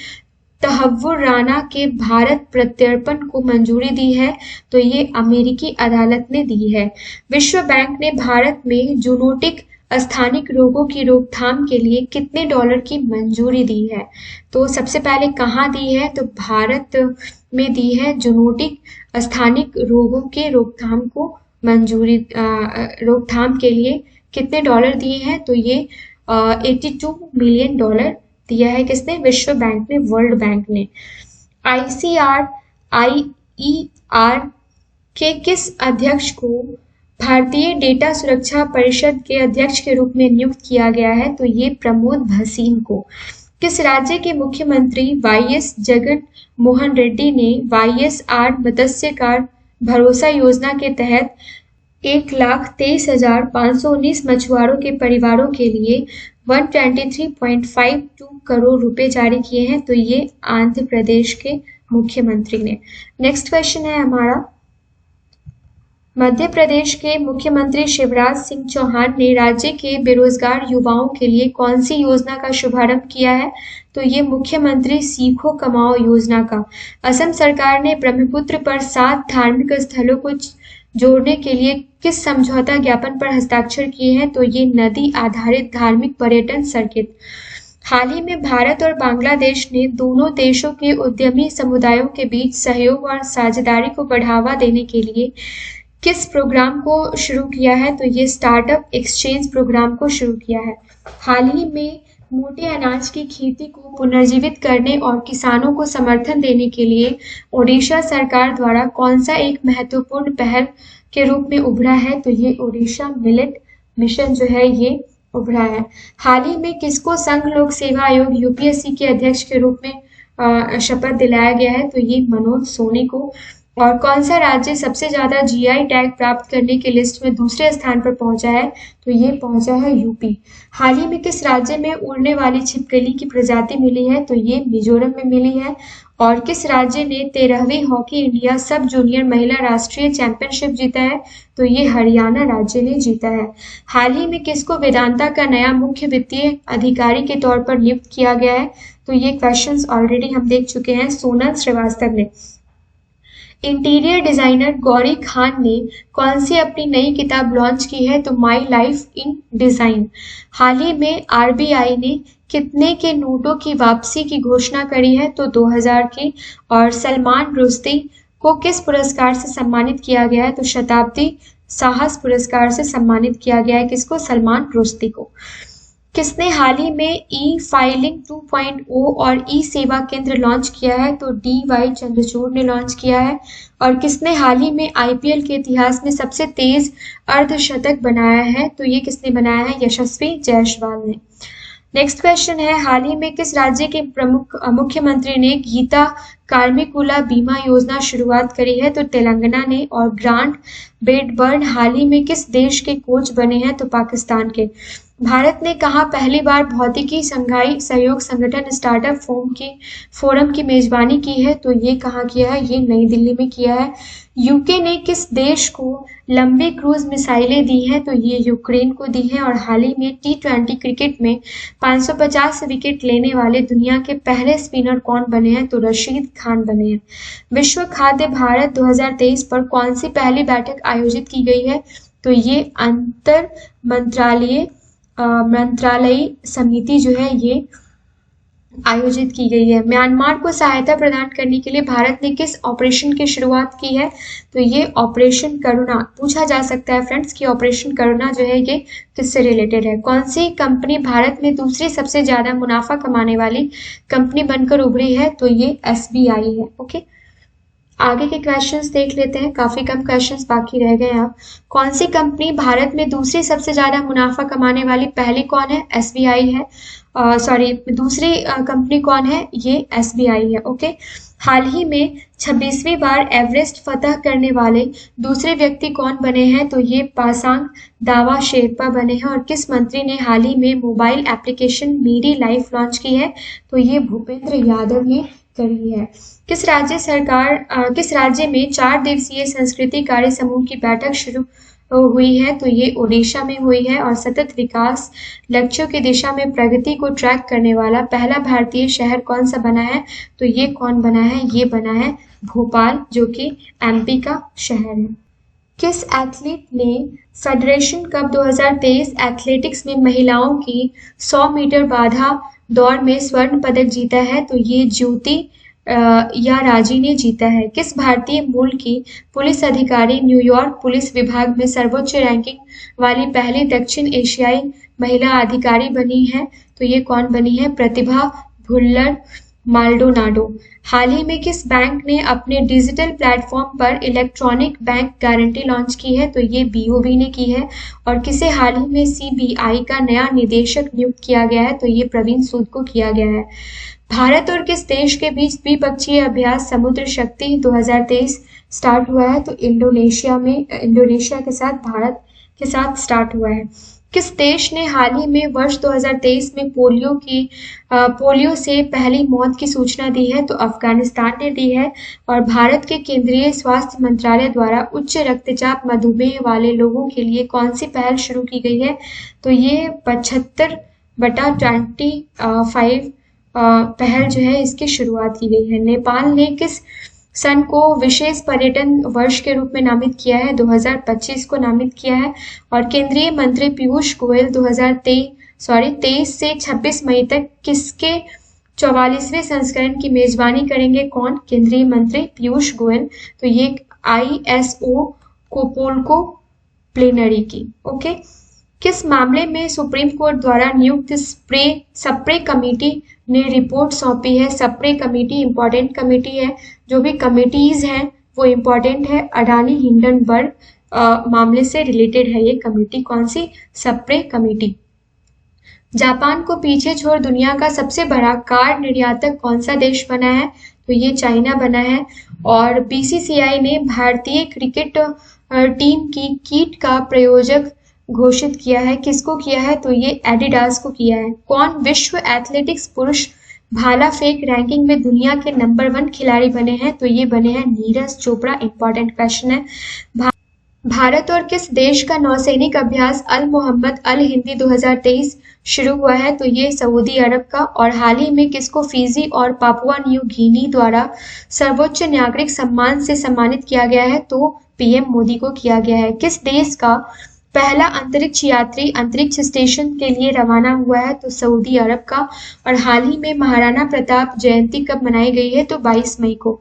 तहव्वुर राना के भारत प्रत्यर्पण को मंजूरी दी है? तो ये अमेरिकी अदालत ने दी है। विश्व बैंक ने भारत में जूनोटिक स्थानिक रोगों की रोकथाम के लिए कितने डॉलर की मंजूरी दी है? तो सबसे पहले कहाँ दी है? तो भारत में दी है। जूनोटिक स्थानिक रोगों के रोकथाम को मंजूरी रोकथाम के लिए कितने डॉलर दिए हैं? तो ये 82 मिलियन डॉलर दिया है। किसने? विश्व बैंक ने, वर्ल्ड बैंक ने। ICRIER के किस अध्यक्ष को भारतीय डेटा सुरक्षा परिषद के अध्यक्ष के रूप में नियुक्त किया गया है? तो ये प्रमोद भसीन को। किस राज्य के मुख्यमंत्री YS जगन मोहन रेड्डी ने YSR मत्स्यकार भरोसा योजना के तहत 1,23,519 मछुआरों के परिवारों के लिए 123.52 करोड़ रुपए जारी किए हैं? तो ये आंध्र प्रदेश के मुख्यमंत्री ने। नेक्स्ट क्वेश्चन है हमारा, मध्य प्रदेश के मुख्यमंत्री शिवराज सिंह चौहान ने राज्य के बेरोजगार युवाओं के लिए कौन सी योजना का शुभारंभ किया है? तो ये मुख्यमंत्री सीखो कमाओ योजना का। असम सरकार ने ब्रह्मपुत्र पर 7 धार्मिक स्थलों को जोड़ने के लिए किस समझौता ज्ञापन पर हस्ताक्षर किए हैं? तो ये नदी आधारित धार्मिक पर्यटन सर्किट। हाल ही में भारत और बांग्लादेश ने दोनों देशों के उद्यमी समुदायों के बीच सहयोग और साझेदारी को बढ़ावा देने के लिए किस प्रोग्राम को शुरू किया है? तो ये स्टार्टअप एक्सचेंज प्रोग्राम को शुरू किया है। हाल ही में मोटे अनाज की खेती को पुनर्जीवित करने और किसानों को समर्थन देने के लिए ओडिशा सरकार द्वारा कौन सा एक महत्वपूर्ण पहल के रूप में उभरा है? तो ये ओडिशा मिलेट मिशन जो है ये उभरा है। हाल ही में किसको संघ लोक सेवा आयोग यूपीएससी के अध्यक्ष के रूप में शपथ दिलाया गया है? तो ये मनोज सोनी को। और कौन सा राज्य सबसे ज्यादा जीआई टैग प्राप्त करने के लिस्ट में दूसरे स्थान पर पहुंचा है? तो ये पहुंचा है यूपी। हाल ही में किस राज्य में उड़ने वाली छिपकली की प्रजाति मिली है? तो ये मिजोरम में मिली है। और किस राज्य ने 13वीं हॉकी इंडिया सब जूनियर महिला राष्ट्रीय चैंपियनशिप जीता है? तो ये हरियाणा राज्य ने जीता है। हाल ही में किसको वेदांता का नया मुख्य वित्तीय अधिकारी के तौर पर नियुक्त किया गया है? तो ये क्वेश्चंस ऑलरेडी हम देख चुके हैं, सोनल श्रीवास्तव ने। इंटीरियर डिजाइनर गौरी खान ने कौन सी अपनी नई किताब लॉन्च की है? तो माई लाइफ इन डिजाइन। हाल ही में आरबीआई ने कितने के नोटों की वापसी की घोषणा करी है? तो 2000 की। और सलमान रुश्दी को किस पुरस्कार से सम्मानित किया गया है? तो शताब्दी साहस पुरस्कार से सम्मानित किया गया है। किसको? सलमान रुश्दी को। किसने हाल ही में ई फाइलिंग 2.0 और ई सेवा केंद्र लॉन्च किया है? तो DY चंद्रचूड़ ने लॉन्च किया है। और किसने हाल ही में IPL के इतिहास में सबसे तेज अर्धशतक बनाया है? तो ये किसने बनाया है? यशस्वी जायसवाल ने। नेक्स्ट क्वेश्चन है, हाल ही में किस राज्य के प्रमुख मुख्यमंत्री ने गीता कार्मिकुला बीमा योजना शुरुआत करी है? तो तेलंगाना ने। और ग्रांट बेडबर्न हाल ही में किस देश के कोच बने हैं? तो पाकिस्तान के। भारत ने कहाँ पहली बार भौतिकी संघाई सहयोग संगठन स्टार्टअप फोरम की मेजबानी की है? तो ये कहाँ किया है? ये नई दिल्ली में किया है। यूके ने किस देश को लंबी क्रूज मिसाइलें दी हैं? तो ये यूक्रेन को दी है। और हाल ही में T20 क्रिकेट में 550 विकेट लेने वाले दुनिया के पहले स्पिनर कौन बने हैं? तो रशीद खान बने हैं। विश्व खाद्य भारत 2023 पर कौन सी पहली बैठक आयोजित की गई है? तो ये अंतर मंत्रालयी समिति जो है ये आयोजित की गई है। म्यांमार को सहायता प्रदान करने के लिए भारत ने किस ऑपरेशन की शुरुआत की है? तो ये ऑपरेशन करुणा। पूछा जा सकता है फ्रेंड्स कि ऑपरेशन करुणा जो है ये किससे रिलेटेड है। कौन सी कंपनी भारत में दूसरी सबसे ज्यादा मुनाफा कमाने वाली कंपनी बनकर उभरी है? तो ये SBI है। ओके, आगे के क्वेश्चंस देख लेते हैं, काफी कम क्वेश्चंस बाकी रह गए अब। कौन सी कंपनी भारत में दूसरी सबसे ज्यादा मुनाफा कमाने वाली पहली कौन है? SBI है। दूसरी कंपनी कौन है? ये SBI है। ओके, हाल ही में 26वीं बार एवरेस्ट फतह करने वाले दूसरे व्यक्ति कौन बने हैं? तो ये पासांग दावा शेरपा बने हैं। और किस मंत्री ने हाल ही में मोबाइल एप्लीकेशन मेरी लाइफ लॉन्च की है? तो ये भूपेंद्र यादव ने करी है। किस राज्य में 4 दिवसीय संस्कृति कार्य समूह की बैठक शुरू हुई है? तो ये ओडिशा में हुई है। और सतत विकास लक्ष्यों की दिशा में प्रगति को ट्रैक करने वाला पहला भारतीय शहर कौन सा बना है? तो ये कौन बना है? ये बना है भोपाल, जो कि MP का शहर है। किस एथलीट ने फेडरेशन कप 2023 एथलेटिक्स में महिलाओं की 100 मीटर बाधा दौड़ में स्वर्ण पदक जीता है? तो ये ज्योति या राजी ने जीता है। किस भारतीय मूल की पुलिस अधिकारी न्यूयॉर्क पुलिस विभाग में सर्वोच्च रैंकिंग वाली पहली दक्षिण एशियाई महिला अधिकारी बनी है? तो ये कौन बनी है? प्रतिभा भुल्लर माल्डोनाडो। हाल ही में किस बैंक ने अपने डिजिटल प्लेटफॉर्म पर इलेक्ट्रॉनिक बैंक गारंटी लॉन्च की है? तो ये BOB ने की है। और किसे हाल ही में CBI का नया निदेशक नियुक्त किया गया है? तो ये प्रवीण सूद को किया गया है। भारत और किस देश के बीच द्विपक्षीय अभ्यास समुद्र शक्ति 2023 स्टार्ट हुआ है? तो इंडोनेशिया के साथ भारत के साथ स्टार्ट हुआ है। किस देश ने हाल ही में वर्ष 2023 में पोलियो से पहली मौत की सूचना दी है? तो अफगानिस्तान ने दी है। और भारत के केंद्रीय स्वास्थ्य मंत्रालय द्वारा उच्च रक्तचाप मधुमेह वाले लोगों के लिए कौन सी पहल शुरू की गई है? तो ये 75/25 पहल जो है इसकी शुरुआत की गई है। नेपाल ने किस सन को विशेष पर्यटन वर्ष के रूप में नामित किया है? 2025 को नामित किया है। और केंद्रीय मंत्री पीयूष गोयल 23 से 26 मई तक किसके 44वें संस्करण की मेजबानी करेंगे? कौन? केंद्रीय मंत्री पीयूष गोयल। तो ये ISO कोपोल्को प्लेनरी की। ओके, किस मामले में सुप्रीम कोर्ट द्वारा नियुक्त सप्रे कमेटी ने रिपोर्ट सौंपी है? सप्रे कमेटी इंपॉर्टेंट कमेटी है, जो भी कमिटीज हैं वो इंपॉर्टेंट है। अडानी हिंडनबर्ग मामले से रिलेटेड है ये कमेटी। कौन सी? सप्रे कमेटी। जापान को पीछे छोड़ दुनिया का सबसे बड़ा कार निर्यातक कौन सा देश बना है? तो ये चाइना बना है। और BCCI ने भारतीय क्रिकेट टीम की किट का प्रायोजक घोषित किया है। किसको किया है? तो ये एडिडास को किया है। कौन विश्व एथलेटिक्स पुरुष भाला फेंक रैंकिंग में दुनिया के नंबर 1 खिलाड़ी बने हैं? तो ये बने हैं नीरज चोपड़ा। इंपॉर्टेंट क्वेश्चन है। भारत और किस देश का नौसैनिक अभ्यास अल मोहम्मद अल हिंदी 2023 शुरू हुआ है? तो ये सऊदी अरब का। और हाल ही में किसको फिजी और पापुआ न्यू गिनी द्वारा सर्वोच्च नागरिक सम्मान से सम्मानित किया गया है? तो PM मोदी को किया गया है। किस देश का पहला अंतरिक्ष यात्री अंतरिक्ष स्टेशन के लिए रवाना हुआ है? तो सऊदी अरब का। और हाल ही में महाराणा प्रताप जयंती कब मनाई गई है? तो 22 मई को।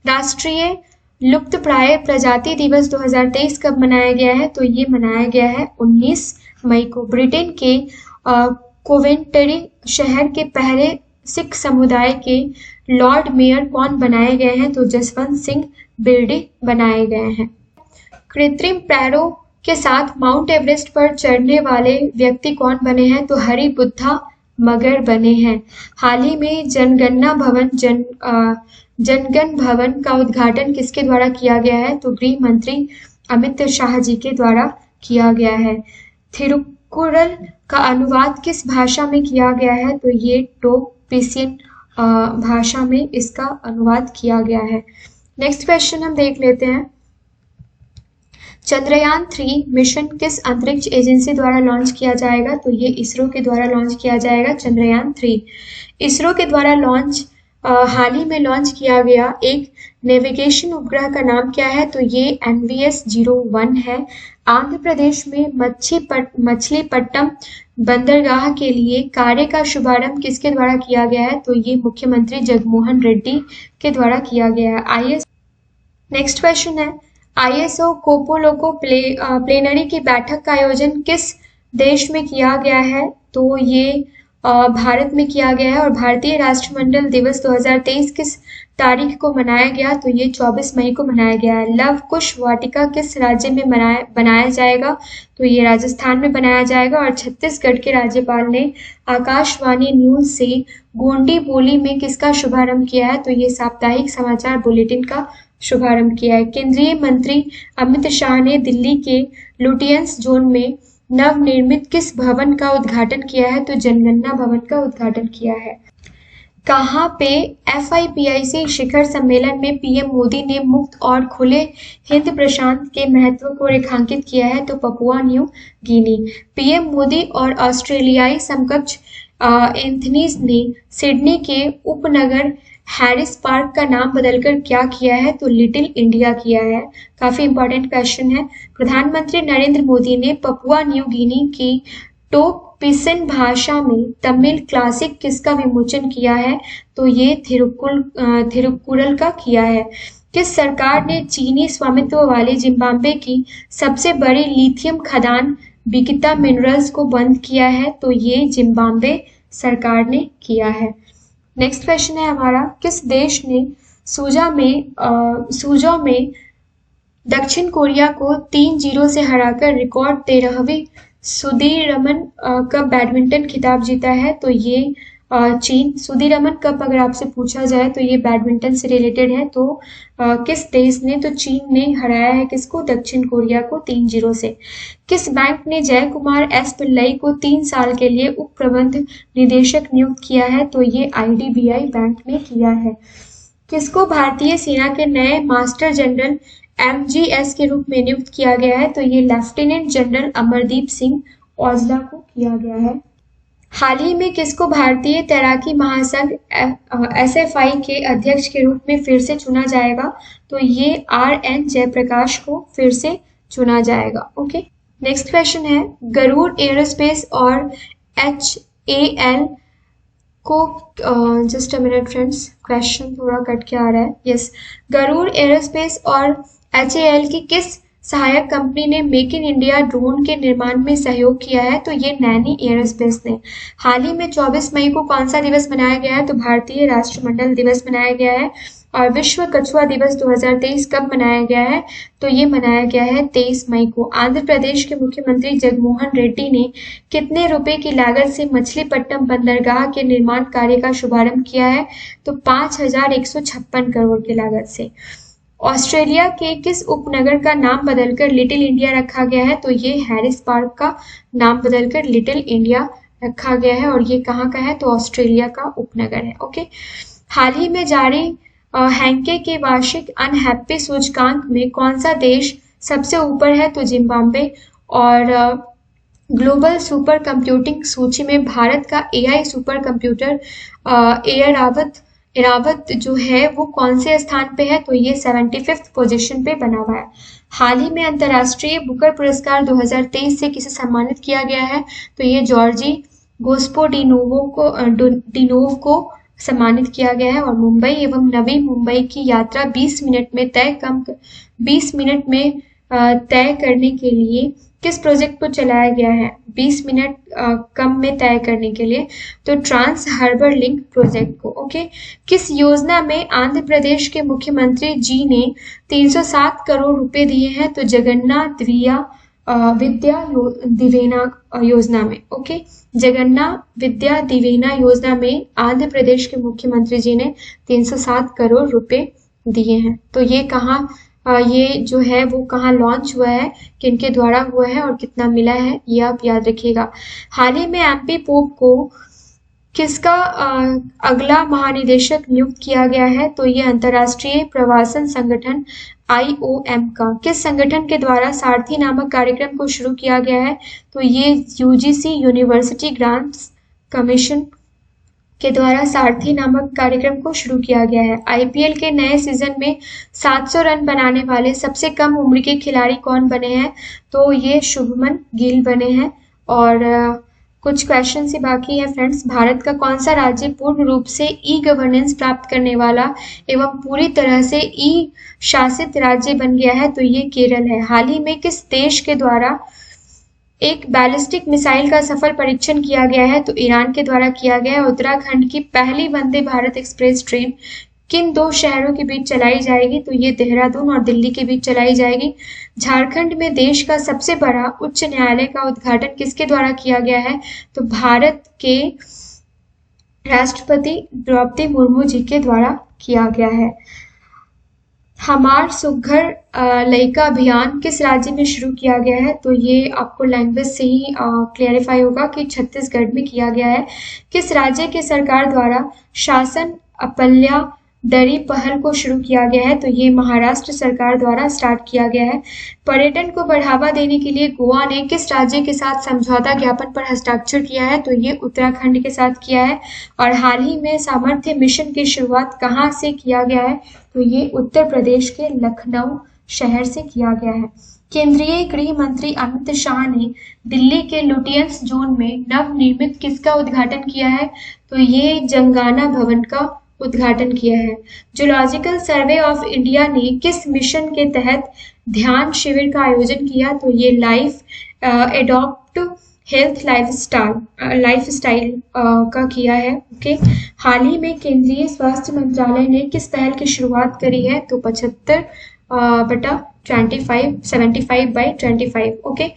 राष्ट्रीय लुप्तप्राय प्रजाति दिवस 2023 कब मनाया गया है? तो ये मनाया गया है 19 मई को। ब्रिटेन के कोवेंट्री शहर के पहले सिख समुदाय के लॉर्ड मेयर कौन बनाए गए हैं? तो जसवंत सिंह बिरडी बनाए गए हैं। कृत्रिम पैरों के साथ माउंट एवरेस्ट पर चढ़ने वाले व्यक्ति कौन बने हैं? तो हरिबुद्धा मगर बने हैं। हाल ही में जनगण भवन का उद्घाटन किसके द्वारा किया गया है? तो गृह मंत्री अमित शाह जी के द्वारा किया गया है। थिरुकुरल का अनुवाद किस भाषा में किया गया है? तो ये टोपिसियन भाषा में इसका अनुवाद किया गया है। नेक्स्ट क्वेश्चन हम देख लेते हैं। चंद्रयान 3 मिशन किस अंतरिक्ष एजेंसी द्वारा लॉन्च किया जाएगा? तो ये इसरो के द्वारा लॉन्च किया जाएगा। चंद्रयान 3 इसरो के द्वारा हाल ही में लॉन्च किया गया एक नेविगेशन उपग्रह का नाम क्या है? तो ये NVS-01 है। आंध्र प्रदेश में मछलीपट्टनम बंदरगाह के लिए कार्य का शुभारंभ किसके द्वारा किया गया है? तो ये मुख्यमंत्री जगनमोहन रेड्डी के द्वारा किया गया है। नेक्स्ट क्वेश्चन है, ISO कोपोलोको प्लेनरी की बैठक का आयोजन किस देश में किया गया है? तो ये भारत में किया गया है। और भारतीय राष्ट्रमंडल दिवस 2023 किस तारीख को मनाया गया? तो ये 24 मई को मनाया गया है। लव कुश वाटिका किस राज्य में बनाया जाएगा? तो ये राजस्थान में बनाया जाएगा। और छत्तीसगढ़ के राज्यपाल ने आकाशवाणी न्यूज से गोंडी बोली में किसका शुभारंभ किया है? तो ये साप्ताहिक समाचार बुलेटिन का शुभारंभ किया है। केंद्रीय मंत्री अमित शाह ने दिल्ली के लुटियंस जोन में नवनिर्मित किस भवन का उद्घाटन किया है? तो जनगणना भवन का उद्घाटन किया है। कहाँ पे FIPIC शिखर सम्मेलन में PM मोदी ने मुक्त और खुले हिंद प्रशांत के महत्व को रेखांकित किया है? तो Papua New Guinea. PM Modi और ऑस्ट्रेलियाई समकक्ष एंथनी ने सिडनी के उपनगर हैरिस पार्क का नाम बदलकर क्या किया है? तो लिटिल इंडिया किया है। काफी इंपॉर्टेंट क्वेश्चन है। प्रधानमंत्री नरेंद्र मोदी ने पपुआ न्यू गिनी की टोपिसिन भाषा में तमिल क्लासिक किसका विमोचन किया है? तो ये थिरुकुरल का किया है। किस सरकार ने चीनी स्वामित्व वाले जिम्बाब्वे की सबसे बड़ी लिथियम खदान बिकिता मिनरल्स को बंद किया है? तो ये जिम्बाब्वे सरकार ने किया है। नेक्स्ट क्वेश्चन है हमारा, किस देश ने सूजो में दक्षिण कोरिया को 3-0 से हराकर रिकॉर्ड 13वीं सुदीरमन कप बैडमिंटन खिताब जीता है? तो ये चीन। सुदीरमन कप अगर आपसे पूछा जाए तो ये बैडमिंटन से रिलेटेड है। तो किस देश ने? तो चीन ने हराया है किसको? दक्षिण कोरिया को 3-0 से। किस बैंक ने जय कुमार एस पिल्लई को 3 साल के लिए उप प्रबंध निदेशक नियुक्त किया है? तो ये IDBI बैंक ने किया है। किसको भारतीय सेना के नए मास्टर जनरल MGS के रूप में नियुक्त किया गया है? तो ये लेफ्टिनेंट जनरल अमरदीप सिंह औजला को किया गया है। हाल ही में किसको भारतीय तैराकी महासंघ SFI के अध्यक्ष के रूप में फिर से चुना जाएगा? तो ये RN जयप्रकाश को फिर से चुना जाएगा। ओके, नेक्स्ट क्वेश्चन है, गरुड़ एरोस्पेस और HAL को just a minute friends, question थोड़ा कट के आ रहा है। यस, गरुड़ एरोस्पेस और HAL की किस सहायक कंपनी ने मेक इन इंडिया ड्रोन के निर्माण में सहयोग किया है? तो ये नैनी एरोस्पेस ने। हाल ही में 24 मई को कौन सा दिवस मनाया गया है? तो भारतीय राष्ट्रमंडल दिवस मनाया गया है। और विश्व कछुआ दिवस 2023 कब मनाया गया है? तो ये मनाया गया है 23 मई को। आंध्र प्रदेश के मुख्यमंत्री जगनमोहन रेड्डी ने कितने रुपए की लागत से मछलीपट्टनम बंदरगाह के निर्माण कार्य का शुभारंभ किया है? तो 5,156 करोड़ की लागत से। ऑस्ट्रेलिया के किस उपनगर का नाम बदलकर लिटिल इंडिया रखा गया है? तो ये हैरिस पार्क का नाम बदलकर लिटिल इंडिया रखा गया है। और ये कहाँ का है? तो ऑस्ट्रेलिया का उपनगर है। ओके, हाल ही में जारी हैंके के वार्षिक अनहैप्पी सूचकांक में कौन सा देश सबसे ऊपर है? तो जिम्बाब्वे। और ग्लोबल सुपर कंप्यूटिंग सूची में भारत का AI सुपर कंप्यूटर एरावत जो है वो कौन से स्थान पे है? तो ये 75th पोजीशन पे बना हुआ है। हाल ही में अंतर्राष्ट्रीय बुकर पुरस्कार 2023 से किसे सम्मानित किया गया है? तो ये जॉर्जी गोस्पोडिनोव को सम्मानित किया गया है। और मुंबई एवं नवी मुंबई की यात्रा 20 मिनट में तय करने के लिए किस प्रोजेक्ट को चलाया गया है 20 मिनट कम में तय करने के लिए? तो ट्रांस हार्बर लिंक प्रोजेक्ट को। ओके, किस योजना में आंध्र प्रदेश के मुख्यमंत्री जी ने 307 करोड़ रुपए दिए हैं? तो जगन्नाथ विद्या दिवेना योजना में। ओके, जगन्नाथ विद्या दिवेना योजना में आंध्र प्रदेश के मुख्यमंत्री जी ने 307 करोड़ रुपए दिए हैं। तो ये कहाँ ये जो है वो कहाँ लॉन्च हुआ है, किनके द्वारा हुआ है और कितना मिला है, ये आप याद रखिएगा। हाल ही में एमपी पोप को किसका अगला महानिदेशक नियुक्त किया गया है? तो ये अंतर्राष्ट्रीय प्रवासन संगठन IOM का। किस संगठन के द्वारा सारथी नामक कार्यक्रम को शुरू किया गया है? तो ये UGC यूनिवर्सिटी ग्रांट्स कमीशन के द्वारा सारथी नामक कार्यक्रम को शुरू किया गया है। IPL के नए सीजन में 700 रन बनाने वाले सबसे कम उम्र के खिलाड़ी कौन बने हैं? तो ये शुभमन गिल बने हैं। और कुछ क्वेश्चन ही बाकी है फ्रेंड्स। भारत का कौन सा राज्य पूर्ण रूप से ई गवर्नेंस प्राप्त करने वाला एवं पूरी तरह से ई शासित राज्य बन गया है? तो ये केरल है। हाल ही में किस देश के द्वारा एक बैलिस्टिक मिसाइल का सफल परीक्षण किया गया है? तो ईरान के द्वारा किया गया है। उत्तराखंड की पहली वंदे भारत एक्सप्रेस ट्रेन किन 2 शहरों के बीच चलाई जाएगी? तो ये देहरादून और दिल्ली के बीच चलाई जाएगी। झारखंड में देश का सबसे बड़ा उच्च न्यायालय का उद्घाटन किसके द्वारा किया गया है? तो भारत के राष्ट्रपति द्रौपदी मुर्मू जी के द्वारा किया गया है। हमार सुघर लइका अभियान किस राज्य में शुरू किया गया है? तो ये आपको लैंग्वेज से ही क्लियरिफाई होगा कि छत्तीसगढ़ में किया गया है। किस राज्य के सरकार द्वारा शासन अपल्या दरी पहल को शुरू किया गया है? तो ये महाराष्ट्र सरकार द्वारा स्टार्ट किया गया है। पर्यटन को बढ़ावा देने के लिए गोवा ने किस राज्य के साथ समझौता ज्ञापन पर हस्ताक्षर किया है? तो ये उत्तराखंड के साथ किया है। और हाल ही में सामर्थ्य मिशन की शुरुआत कहाँ से किया गया है? तो ये उत्तर प्रदेश के लखनऊ शहर से किया गया है। केंद्रीय गृह मंत्री अमित शाह ने दिल्ली के लुटियंस जोन में नवनिर्मित किसका उद्घाटन किया है? तो ये जंगाना भवन का उद्घाटन किया है। जूलॉजिकल सर्वे ऑफ इंडिया ने किस मिशन के तहत ध्यान शिविर का आयोजन किया? तो ये लाइफ एडॉप्ट हेल्थ लाइफस्टाइल का किया है। ओके, हाल ही में केंद्रीय स्वास्थ्य मंत्रालय ने किस पहल की शुरुआत करी है? तो 75/25। ओके,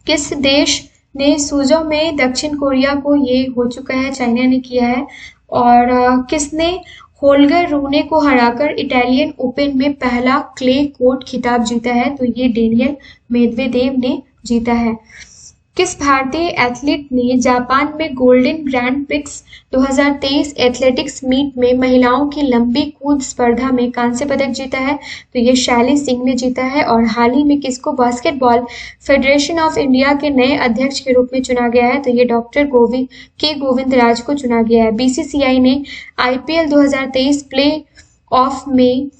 किस देश ने सूजो में दक्षिण कोरिया को, ये हो चुका है, चाइना ने किया है। और किसने होल्गर रूने को हराकर इटालियन ओपन में पहला क्ले कोर्ट खिताब जीता है? तो ये डेनियल मेदवेदेव ने जीता है। किस भारतीय एथलीट ने जापान में golden grand prix 2023 athletics meet में महिलाओं की लंबी कूद स्पर्धा में कांस्य पदक जीता है? तो ये शैली सिंह ने जीता है। और हाल ही में किसको बास्केटबॉल फेडरेशन ऑफ इंडिया के नए अध्यक्ष के रूप में चुना गया है? तो ये डॉक्टर गोविंदराज को चुना गया है। BCCI ने IPL 2023 प्ले ऑफ में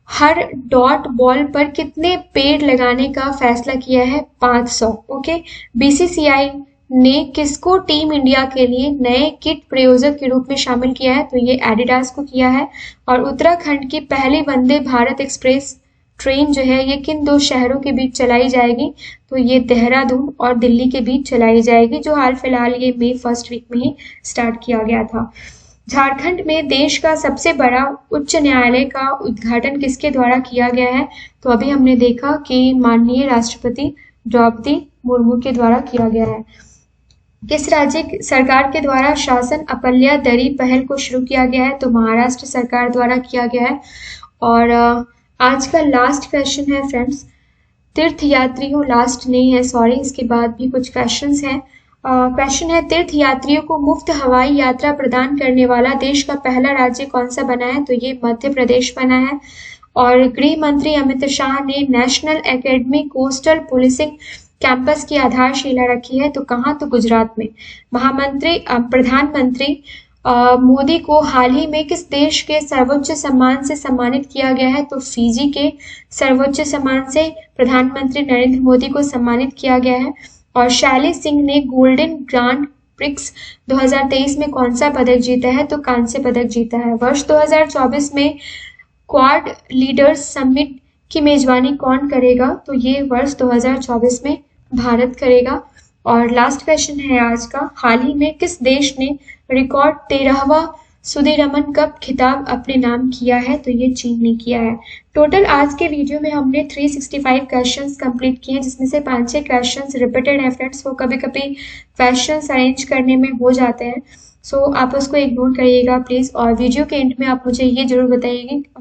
हर डॉट बॉल पर कितने पेड़ लगाने का फैसला किया है? 500। ओके, BCCI ने किसको टीम इंडिया के लिए नए किट प्रयोजक के रूप में शामिल किया है? तो ये एडिडास को किया है। और उत्तराखंड की पहली वंदे भारत एक्सप्रेस ट्रेन जो है ये किन 2 शहरों के बीच चलाई जाएगी? तो ये देहरादून और दिल्ली के बीच चलाई जाएगी, जो हाल फिलहाल ये मई फर्स्ट वीक में ही स्टार्ट किया गया था। झारखंड में देश का सबसे बड़ा उच्च न्यायालय का उद्घाटन किसके द्वारा किया गया है? तो अभी हमने देखा कि माननीय राष्ट्रपति द्रौपदी मुर्मू के द्वारा किया गया है। किस राज्य सरकार के द्वारा शासन अपल्या दरी पहल को शुरू किया गया है? तो महाराष्ट्र सरकार द्वारा किया गया है। और आज का लास्ट क्वेश्चन है फ्रेंड्स, तीर्थ यात्रियों, लास्ट नहीं है सॉरी, इसके बाद भी कुछ क्वेश्चंस हैं। क्वेश्चन है, तीर्थ यात्रियों को मुफ्त हवाई यात्रा प्रदान करने वाला देश का पहला राज्य कौन सा बना है? तो ये मध्य प्रदेश बना है। और गृह मंत्री अमित शाह ने national academy coastal policing campus की आधारशिला रखी है, तो कहाँ? तो गुजरात में। प्रधानमंत्री मोदी को हाल ही में किस देश के सर्वोच्च सम्मान से सम्मानित किया गया है? तो फिजी के सर्वोच्च सम्मान से प्रधानमंत्री नरेंद्र मोदी को सम्मानित किया गया है। और शैली सिंह ने गोल्डन ग्रांड प्रिक्स 2023 में कौन सा पदक जीता है? तो कांस्य पदक जीता है। वर्ष 2024 में क्वाड लीडर्स समिट की मेजबानी कौन करेगा? तो ये वर्ष 2024 में भारत करेगा। और लास्ट क्वेश्चन है आज का, हाल ही में किस देश ने रिकॉर्ड 13वां सुदीरमन कप खिताब अपने नाम किया है? तो ये चीन ने किया है। टोटल आज के वीडियो में हमने 365 क्वेश्चंस कंप्लीट किए, जिसमें से 5-6 क्वेश्चंस रिपीटेड है फ्रेंड्स, वो कभी कभी क्वेश्चंस अरेंज करने में हो जाते हैं, सो आप उसको इग्नोर करिएगा प्लीज़। और वीडियो के एंड में आप मुझे ये जरूर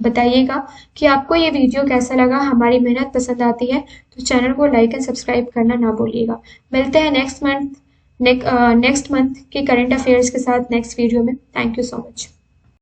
बताइएगा कि आपको ये वीडियो कैसा लगा। हमारी मेहनत पसंद आती है तो चैनल को लाइक एंड सब्सक्राइब करना ना भूलिएगा। मिलते हैं नेक्स्ट मंथ के करंट अफेयर्स के साथ नेक्स्ट वीडियो में। Thank you so much.